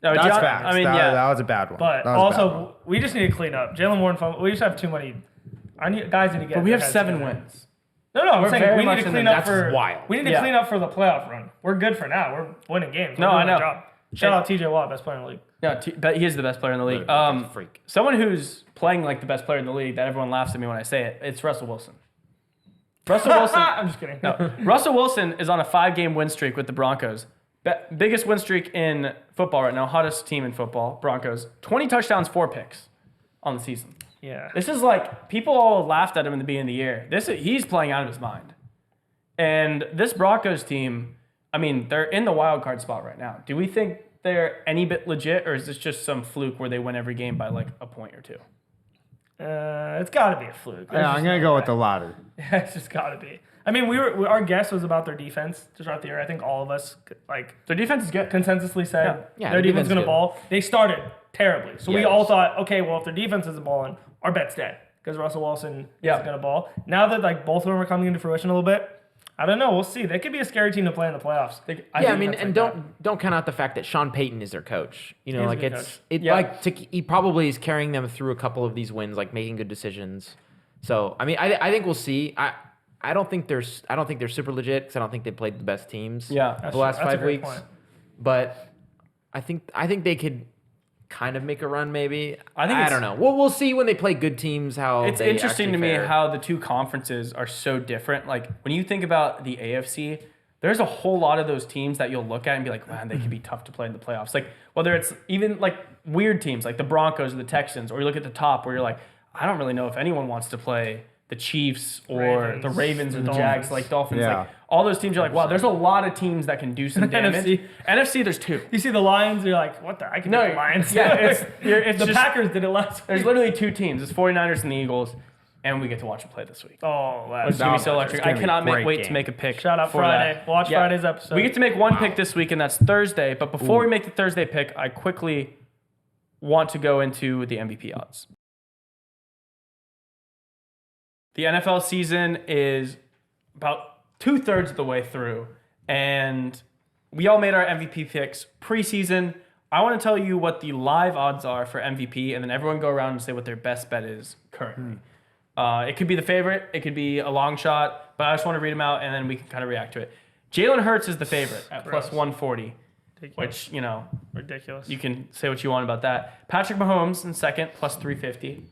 Speaker 1: No,
Speaker 4: That's
Speaker 1: Deion-
Speaker 4: facts.
Speaker 1: I mean,
Speaker 4: that was a bad one.
Speaker 3: But
Speaker 4: That was a bad one.
Speaker 3: also, we just need to clean up. Jalen Warren, we just have too many. Guys need to get.
Speaker 1: but we
Speaker 3: their
Speaker 1: have
Speaker 3: heads
Speaker 1: 7
Speaker 3: together.
Speaker 1: wins.
Speaker 3: No, I'm
Speaker 1: We're
Speaker 3: saying
Speaker 1: very
Speaker 3: we
Speaker 1: much
Speaker 3: need to
Speaker 1: in
Speaker 3: clean
Speaker 1: the-
Speaker 3: up
Speaker 2: that's
Speaker 3: for.
Speaker 2: wild.
Speaker 3: We need to
Speaker 1: Yeah.
Speaker 3: clean up for the playoff run. We're good for now. We're winning games. We're
Speaker 1: No,
Speaker 3: doing
Speaker 1: I know.
Speaker 3: our job. Shout out TJ Watt, best player in the league.
Speaker 1: Yeah, but he is the best player in the league.
Speaker 2: Literally, that's a freak.
Speaker 1: Someone who's playing like the best player in the league that everyone laughs at me when I say it. It's Russell Wilson. Russell Wilson.
Speaker 3: I'm just kidding.
Speaker 1: No, Russell Wilson is on a 5-game win streak with the Broncos. Biggest win streak in football right now. Hottest team in football. Broncos. 20 touchdowns, 4 picks on the season.
Speaker 3: Yeah.
Speaker 1: This is like people all laughed at him in the beginning of the year. He's playing out of his mind. And this Broncos team, I mean, they're in the wild card spot right now. Do we think they're any bit legit, or is this just some fluke where they win every game by like a point or 2?
Speaker 3: It's got to be a fluke.
Speaker 4: Yeah, I'm going to go with the latter.
Speaker 3: It's just got to be. I mean, our guess was about their defense to start the year. I think all of us
Speaker 1: Their defense is good.
Speaker 3: consensusly said
Speaker 2: Yeah,
Speaker 3: their
Speaker 2: their
Speaker 3: defense is
Speaker 2: defense
Speaker 3: going
Speaker 2: is
Speaker 3: to
Speaker 2: good.
Speaker 3: ball. They started terribly. So we
Speaker 2: Yeah,
Speaker 3: all
Speaker 2: yes.
Speaker 3: thought, okay, well, if their defense isn't balling, our bet's dead because Russell Wilson
Speaker 1: Yeah.
Speaker 3: isn't going to ball. Now that like both of them are coming into fruition a little bit, I don't know. We'll see. They could be a scary team to play in the playoffs.
Speaker 2: I mean, and don't count out the fact that Sean Payton is their coach. You know,
Speaker 3: He is a
Speaker 2: like
Speaker 3: good
Speaker 2: it's
Speaker 3: coach.
Speaker 2: it
Speaker 1: Yeah.
Speaker 2: like he probably is carrying them through a couple of these wins, like making good decisions. So I mean, I think we'll see. I don't think they're super legit because I don't think they played the best teams.
Speaker 1: Yeah.
Speaker 2: the last
Speaker 3: That's a
Speaker 2: 5
Speaker 3: great
Speaker 2: weeks.
Speaker 3: point.
Speaker 2: But I think they could kind of make a run. Maybe
Speaker 1: I think
Speaker 2: I
Speaker 1: it's-
Speaker 2: don't know. We'll see when they play good teams how
Speaker 1: It's
Speaker 2: they
Speaker 1: interesting to
Speaker 2: actually
Speaker 1: me
Speaker 2: fare.
Speaker 1: how the two conferences are so different. Like when you think about the AFC, there's a whole lot of those teams that you'll look at and be like, man, they could be tough to play in the playoffs. Like whether it's even like weird teams like the Broncos or the Texans, or you look at the top where you're like, I don't really know if anyone wants to play the Chiefs or the Ravens or the Jags,
Speaker 3: Dolphins.
Speaker 1: like Dolphins.
Speaker 4: Yeah.
Speaker 1: Like all those teams, you're like, wow, there's a lot of teams that can do some damage. NFC, there's 2.
Speaker 3: You see the Lions, you're like, what the? I can
Speaker 1: No,
Speaker 3: beat the Lions.
Speaker 1: yeah, it's
Speaker 3: the
Speaker 1: just-
Speaker 3: Packers did it last
Speaker 1: There's
Speaker 3: week.
Speaker 1: literally 2 teams. It's 49ers and the Eagles, and we get to watch them play this week.
Speaker 3: Oh,
Speaker 1: It's gonna be so electric.
Speaker 4: It's
Speaker 1: I
Speaker 4: gonna be a
Speaker 1: cannot
Speaker 4: great
Speaker 1: wait to
Speaker 4: game.
Speaker 1: make a pick.
Speaker 3: Shout out
Speaker 1: for
Speaker 3: Friday.
Speaker 1: that.
Speaker 3: Watch
Speaker 1: Yeah.
Speaker 3: Friday's episode.
Speaker 1: We get to make one pick this week, and that's Thursday. But before we make the Thursday pick, I quickly want to go into the MVP odds. The NFL season is about 2/3 of the way through, and we all made our MVP picks preseason. I want to tell you what the live odds are for MVP, and then everyone go around and say what their best bet is currently. It could be the favorite, it could be a long shot, but I just want to read them out, and then we can kind of react to it. Jalen Hurts is the favorite at plus 140, which, you know,
Speaker 3: Ridiculous.
Speaker 1: you can say what you want about that. Patrick Mahomes in second, plus 350.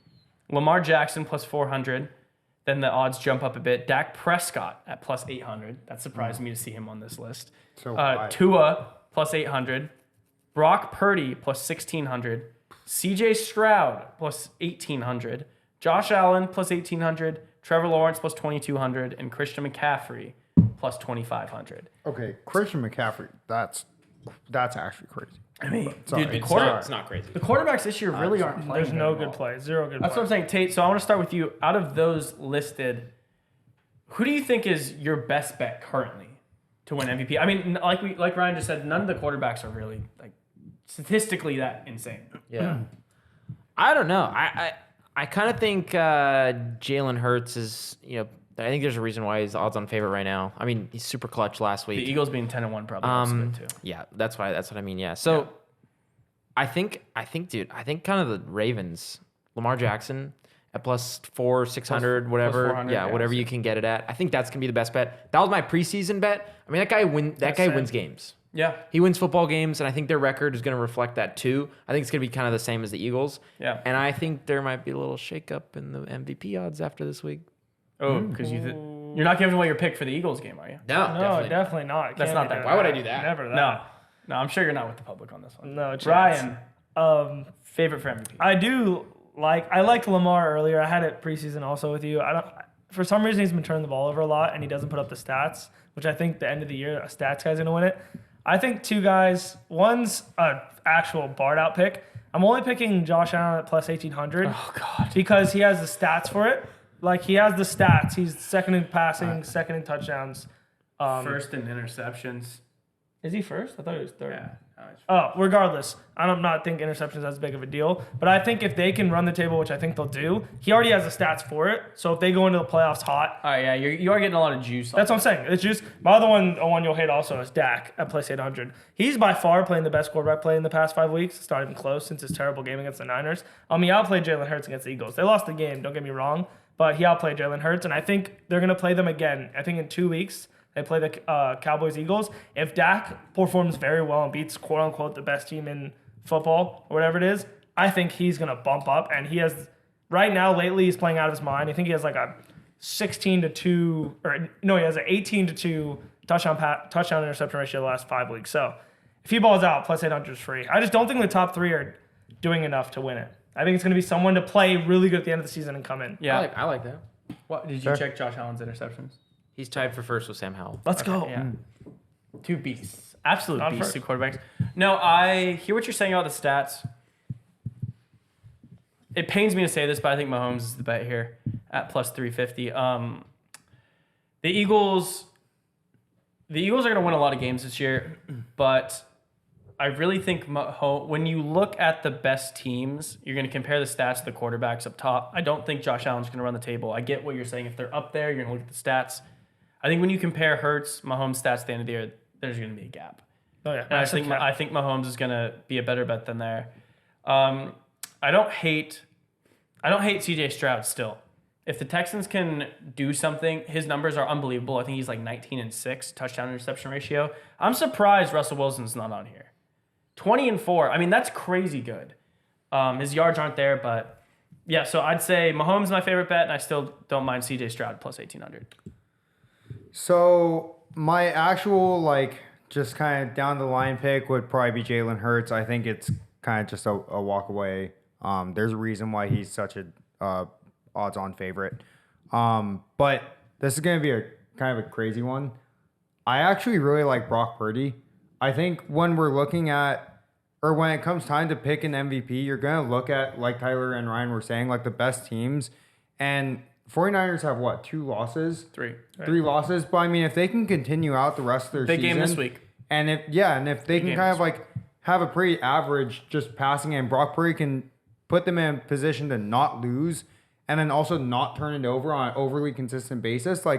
Speaker 1: Lamar Jackson, plus 400. Then the odds jump up a bit. Dak Prescott at plus 800. That surprised me to see him on this list.
Speaker 4: So high.
Speaker 1: Tua, plus 800. Brock Purdy, plus 1,600. CJ Stroud, plus 1,800. Josh Allen, plus 1,800. Trevor Lawrence, plus 2,200. And Christian McCaffrey, plus 2,500.
Speaker 4: Okay, Christian McCaffrey. That's actually crazy.
Speaker 1: I mean,
Speaker 4: Sorry,
Speaker 1: dude, the,
Speaker 4: it's
Speaker 1: quarter,
Speaker 2: not crazy.
Speaker 1: the quarterbacks this year really aren't playing.
Speaker 3: There's no
Speaker 1: very
Speaker 3: good
Speaker 1: well.
Speaker 3: play. Zero good
Speaker 1: That's
Speaker 3: play.
Speaker 1: what I'm saying, Tate. So I want to start with you. Out of those listed, who do you think is your best bet currently to win MVP? I mean, like Ryan just said, none of the quarterbacks are really like statistically that insane.
Speaker 2: Yeah. I don't know. I kind of think Jalen Hurts is, you know, I think there's a reason why he's odds on favorite right now. I mean, he's super clutch last
Speaker 1: The
Speaker 2: week.
Speaker 1: Eagles being 10-1 probably helps a bit too.
Speaker 2: Yeah, that's what I mean. Yeah. So I think, dude. I think kind of the Ravens, Lamar Jackson at +4, 600, whatever.
Speaker 1: 400,
Speaker 2: yeah, whatever you can get it at. I think that's gonna be the best bet. That was my preseason bet. I mean, that guy wins games.
Speaker 1: Yeah.
Speaker 2: He wins football games, and I think their record is going to reflect that too. I think it's going to be kind of the same as the Eagles.
Speaker 1: Yeah.
Speaker 2: And I think there might be a little shakeup in the MVP odds after this week.
Speaker 1: Oh, because you're not giving away your pick for the Eagles game, are you?
Speaker 3: No, definitely not.
Speaker 1: That's
Speaker 3: Can't
Speaker 1: not
Speaker 3: be
Speaker 1: that.
Speaker 3: doing
Speaker 2: Why would I do that?
Speaker 3: Never that.
Speaker 1: No, I'm sure you're not with the public on this one.
Speaker 3: No chance.
Speaker 1: Ryan, favorite for MVP?
Speaker 3: I liked Lamar earlier. I had it preseason also with you. For some reason he's been turning the ball over a lot and he doesn't put up the stats, which I think the end of the year a stats guy's gonna win it. I think two guys. One's an actual barred out pick. I'm only picking Josh Allen at +1800.
Speaker 1: Oh God.
Speaker 3: Because he has the stats for it. Like he has the stats. He's second in passing, second in touchdowns.
Speaker 1: First in interceptions.
Speaker 3: Is he first? I thought he was third.
Speaker 1: Yeah.
Speaker 3: Oh, regardless, I don't not think interceptions as big of a deal. But I think if they can run the table, which I think they'll do, he already has the stats for it. So if they go into the playoffs hot,
Speaker 1: All right, yeah, you are getting a lot of juice.
Speaker 3: that's what I'm saying. It's just my other one you'll hate also is Dak at +800. He's by far playing the best quarterback play in the past 5 weeks. It's not even close since his terrible game against the Niners. He outplayed Jalen Hurts against the Eagles. They lost the game, don't get me wrong, but he outplayed Jalen Hurts, and I think they're going to play them again. I think in 2 weeks. They play the Cowboys-Eagles. If Dak performs very well and beats quote-unquote the best team in football or whatever it is, I think he's going to bump up. And he has, right now, lately, he's playing out of his mind. I think he has like a 16-2, he has an 18-2 touchdown interception ratio the last 5 weeks. So if he balls out, +800 is free. I just don't think the top three are doing enough to win it. I think it's going to be someone to play really good at the end of the season and come in.
Speaker 1: Yeah.
Speaker 2: I like that.
Speaker 1: What did you check Josh Allen's interceptions?
Speaker 2: He's tied for first with Sam Howell.
Speaker 3: Let's go.
Speaker 1: Yeah. Two beasts. Absolute
Speaker 3: Not
Speaker 1: beasts,
Speaker 3: first.
Speaker 1: two quarterbacks. No, I hear what you're saying about the stats. It pains me to say this, but I think Mahomes is the bet here at +350. The Eagles are going to win a lot of games this year, but I really think when you look at the best teams, you're going to compare the stats to the quarterbacks up top. I don't think Josh Allen's going to run the table. I get what you're saying. If they're up there, you're going to look at the stats. I think when you compare Hurts, Mahomes' stats at the end of the year, there's going to be a gap.
Speaker 3: Oh, yeah.
Speaker 1: And I think Mahomes is going to be a better bet than there. I don't hate CJ Stroud still. If the Texans can do something, his numbers are unbelievable. I think he's like 19-6 touchdown interception ratio. I'm surprised Russell Wilson's not on here. 20-4. I mean, that's crazy good. His yards aren't there, but yeah. So I'd say Mahomes is my favorite bet, and I still don't mind CJ Stroud +1800.
Speaker 4: So my actual just kind of down the line pick would probably be Jalen Hurts. I think it's kind of just a walk away. There's a reason why he's such a odds-on favorite. But this is going to be a kind of a crazy one. I actually really like Brock Purdy. I think when we're looking at, or when it comes time to pick an MVP, you're going to look at, like Tyler and Ryan were saying, like the best teams. And 49ers have what, 2 losses?
Speaker 1: 3.
Speaker 4: Three losses. But I mean, if they can continue out the rest of their
Speaker 1: Big
Speaker 4: season.
Speaker 1: game this week.
Speaker 4: And if they can
Speaker 1: game
Speaker 4: kind
Speaker 1: this
Speaker 4: of have a pretty average just passing, and Brock Purdy can put them in a position to not lose and then also not turn it over on an overly consistent basis. I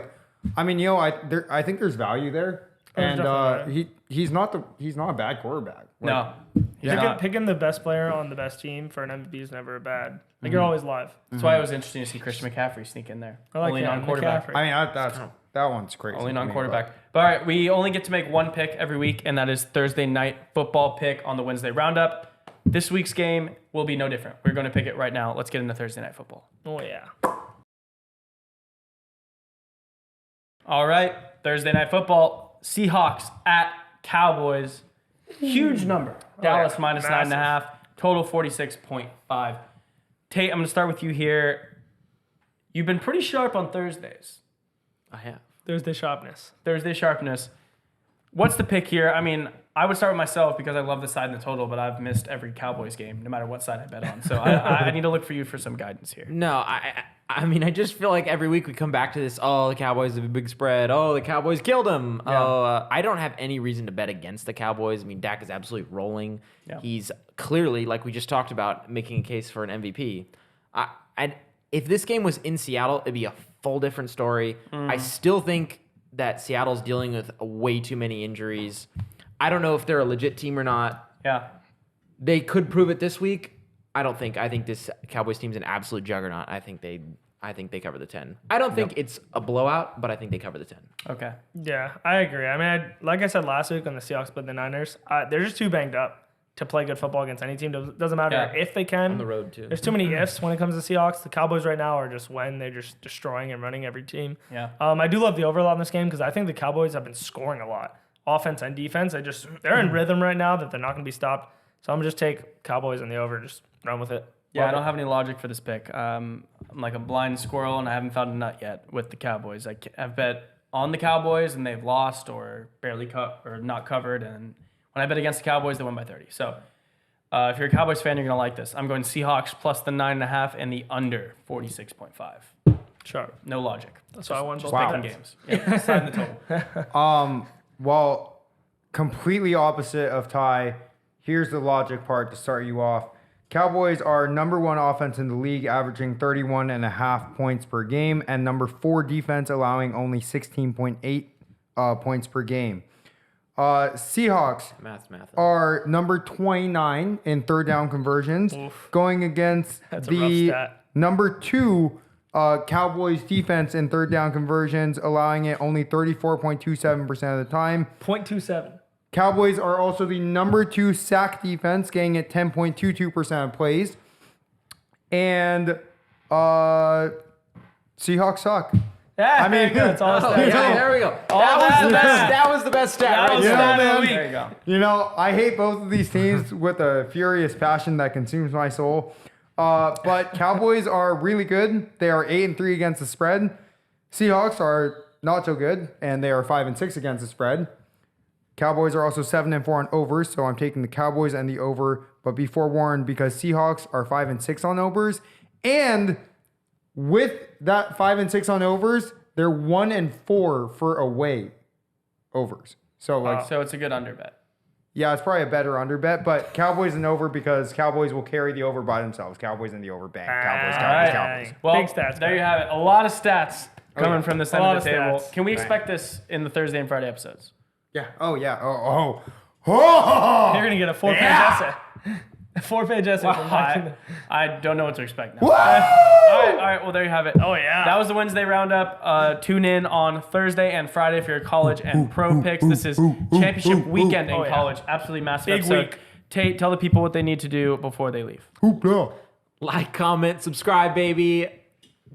Speaker 4: think there's value there. And he's not a bad quarterback.
Speaker 1: No. He's not.
Speaker 3: Picking the best player on the best team for an MVP is never bad. You're always live.
Speaker 1: That's why it was interesting to see Christian McCaffrey sneak in there.
Speaker 3: I like
Speaker 1: Only
Speaker 3: that,
Speaker 1: non-quarterback.
Speaker 3: McCaffrey.
Speaker 4: I mean, that one's crazy.
Speaker 1: Only
Speaker 4: to me,
Speaker 1: non-quarterback. But all right, we only get to make one pick every week, and that is Thursday night football pick on the Wednesday roundup. This week's game will be no different. We're going to pick it right now. Let's get into Thursday night football.
Speaker 3: Oh, yeah.
Speaker 1: All right, Thursday night football. Seahawks at Cowboys. Huge number. Dallas minus
Speaker 3: massive.
Speaker 1: 9.5. Total 46.5. Tate, I'm going to start with you here. You've been pretty sharp on Thursdays.
Speaker 2: I have.
Speaker 3: Thursday sharpness.
Speaker 1: Thursday sharpness. What's the pick here? I mean, I would start with myself because I love the side in the total, but I've missed every Cowboys game, no matter what side I bet on. So I need to look for you for some guidance here.
Speaker 2: No, I mean, I just feel like every week we come back to this. Oh, the Cowboys have a big spread. Oh, the Cowboys killed them.
Speaker 1: Yeah.
Speaker 2: Oh, I don't have any reason to bet against the Cowboys. I mean, Dak is absolutely rolling.
Speaker 1: Yeah.
Speaker 2: He's clearly, like we just talked about, making a case for an MVP. And if this game was in Seattle, it'd be a full different story. I still think that Seattle's dealing with way too many injuries. I don't know if they're a legit team or not.
Speaker 1: Yeah.
Speaker 2: They could prove it this week. I think this Cowboys team's an absolute juggernaut. I think they cover the 10. I don't think it's a blowout, but I think they cover the 10.
Speaker 1: Okay.
Speaker 3: Yeah, I agree. I mean, like I said last week when the Seahawks played the Niners, they're just too banged up to play good football against any team. Doesn't matter if they can.
Speaker 2: On the road, too.
Speaker 3: There's too many ifs when it comes to Seahawks. The Cowboys right now are just when they're just destroying and running every team.
Speaker 1: Yeah.
Speaker 3: I do love the over a lot in this game because I think the Cowboys have been scoring a lot, offense and defense. They're in rhythm right now that they're not going to be stopped. So I'm gonna just take Cowboys on the over, just run with it.
Speaker 1: Yeah, I don't have any logic for this pick. I'm like a blind squirrel, and I haven't found a nut yet with the Cowboys. I've bet on the Cowboys, and they've lost or barely or not covered. And when I bet against the Cowboys, they win by 30. So if you're a Cowboys fan, you're going to like this. I'm going Seahawks plus the 9.5 and the under 46.5.
Speaker 3: Sure.
Speaker 1: No logic.
Speaker 3: That's why I won
Speaker 1: Just
Speaker 3: both
Speaker 1: picking
Speaker 3: bets.
Speaker 1: games. Yeah, sign the total.
Speaker 4: Well, completely opposite of Ty. Here's the logic part to start you off. Cowboys are number 1 offense in the league, averaging 31.5 points per game, and number 4 defense, allowing only 16.8 points per game. Seahawks
Speaker 2: Math.
Speaker 4: are number 29 in third down conversions, going against
Speaker 3: That's a rough
Speaker 4: the
Speaker 3: stat.
Speaker 4: number 2 Cowboys defense in third down conversions, allowing it only 34.27% of the time.
Speaker 3: 0.27.
Speaker 4: Cowboys are also the number 2 sack defense, getting it 10.22% of plays. And Seahawks suck.
Speaker 3: Yeah,
Speaker 4: I mean,
Speaker 3: that's all.
Speaker 2: Oh,
Speaker 3: Stats.
Speaker 2: yeah, there we go.
Speaker 3: that
Speaker 2: That was the best stat
Speaker 3: That
Speaker 2: right
Speaker 3: was
Speaker 2: there.
Speaker 3: stat of the
Speaker 4: man.
Speaker 3: week.
Speaker 1: There you go.
Speaker 4: You know, I hate both of these teams with a furious passion that consumes my soul. But Cowboys are really good. They are 8-3 against the spread. Seahawks are not so good, and they are 5-6 against the spread. Cowboys are also 7-4 on overs, so I'm taking the Cowboys and the over. But be forewarned, because Seahawks are 5-6 on overs, and with that 5-6 on overs, they're 1-4 for away overs. So
Speaker 1: So it's a good under bet.
Speaker 4: yeah, it's probably a better under bet, but Cowboys and over because Cowboys will carry the over by themselves. Cowboys in the over bang. Cowboys.
Speaker 1: Well,
Speaker 3: Big stats,
Speaker 1: there
Speaker 3: bro.
Speaker 1: you have it. A lot of stats coming
Speaker 4: yeah.
Speaker 1: from this
Speaker 3: A
Speaker 1: end
Speaker 3: lot
Speaker 1: of the
Speaker 3: of
Speaker 1: table.
Speaker 3: stats.
Speaker 1: Can we expect this in the Thursday and Friday episodes?
Speaker 4: Yeah. Oh yeah. Oh.
Speaker 3: You're gonna get a 4-page essay. A 4-page essay from Mike.
Speaker 1: I don't know what to expect now.
Speaker 4: Woo!
Speaker 1: All right. Well, there you have it.
Speaker 3: Oh, yeah.
Speaker 1: That was the Wednesday roundup. Tune in on Thursday and Friday for your college and pro picks. This is championship weekend in
Speaker 3: Oh, yeah.
Speaker 1: college. Absolutely massive
Speaker 3: Big
Speaker 1: episode.
Speaker 3: week.
Speaker 1: Tate, tell the people what they need to do before they leave.
Speaker 4: Hoopla.
Speaker 2: Like, comment, subscribe, baby.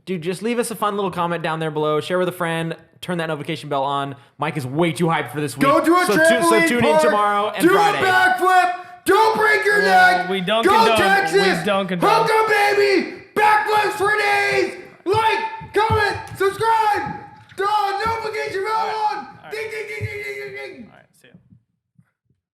Speaker 2: Dude, just leave us a fun little comment down there below. Share with a friend. Turn that notification bell on. Mike is way too hyped for this week.
Speaker 4: Go to a
Speaker 2: so
Speaker 4: trampoline
Speaker 2: tune in
Speaker 4: park,
Speaker 2: tomorrow and
Speaker 4: do
Speaker 2: Friday.
Speaker 4: a backflip. Don't break your neck.
Speaker 3: we don't
Speaker 4: Go
Speaker 3: condone-
Speaker 4: Texas.
Speaker 3: we don't condone.
Speaker 4: Hook 'em, baby. Backflips for days. Like, comment, subscribe. Notification bell on. Ding, ding, ding, ding, ding, ding, ding.
Speaker 1: All right.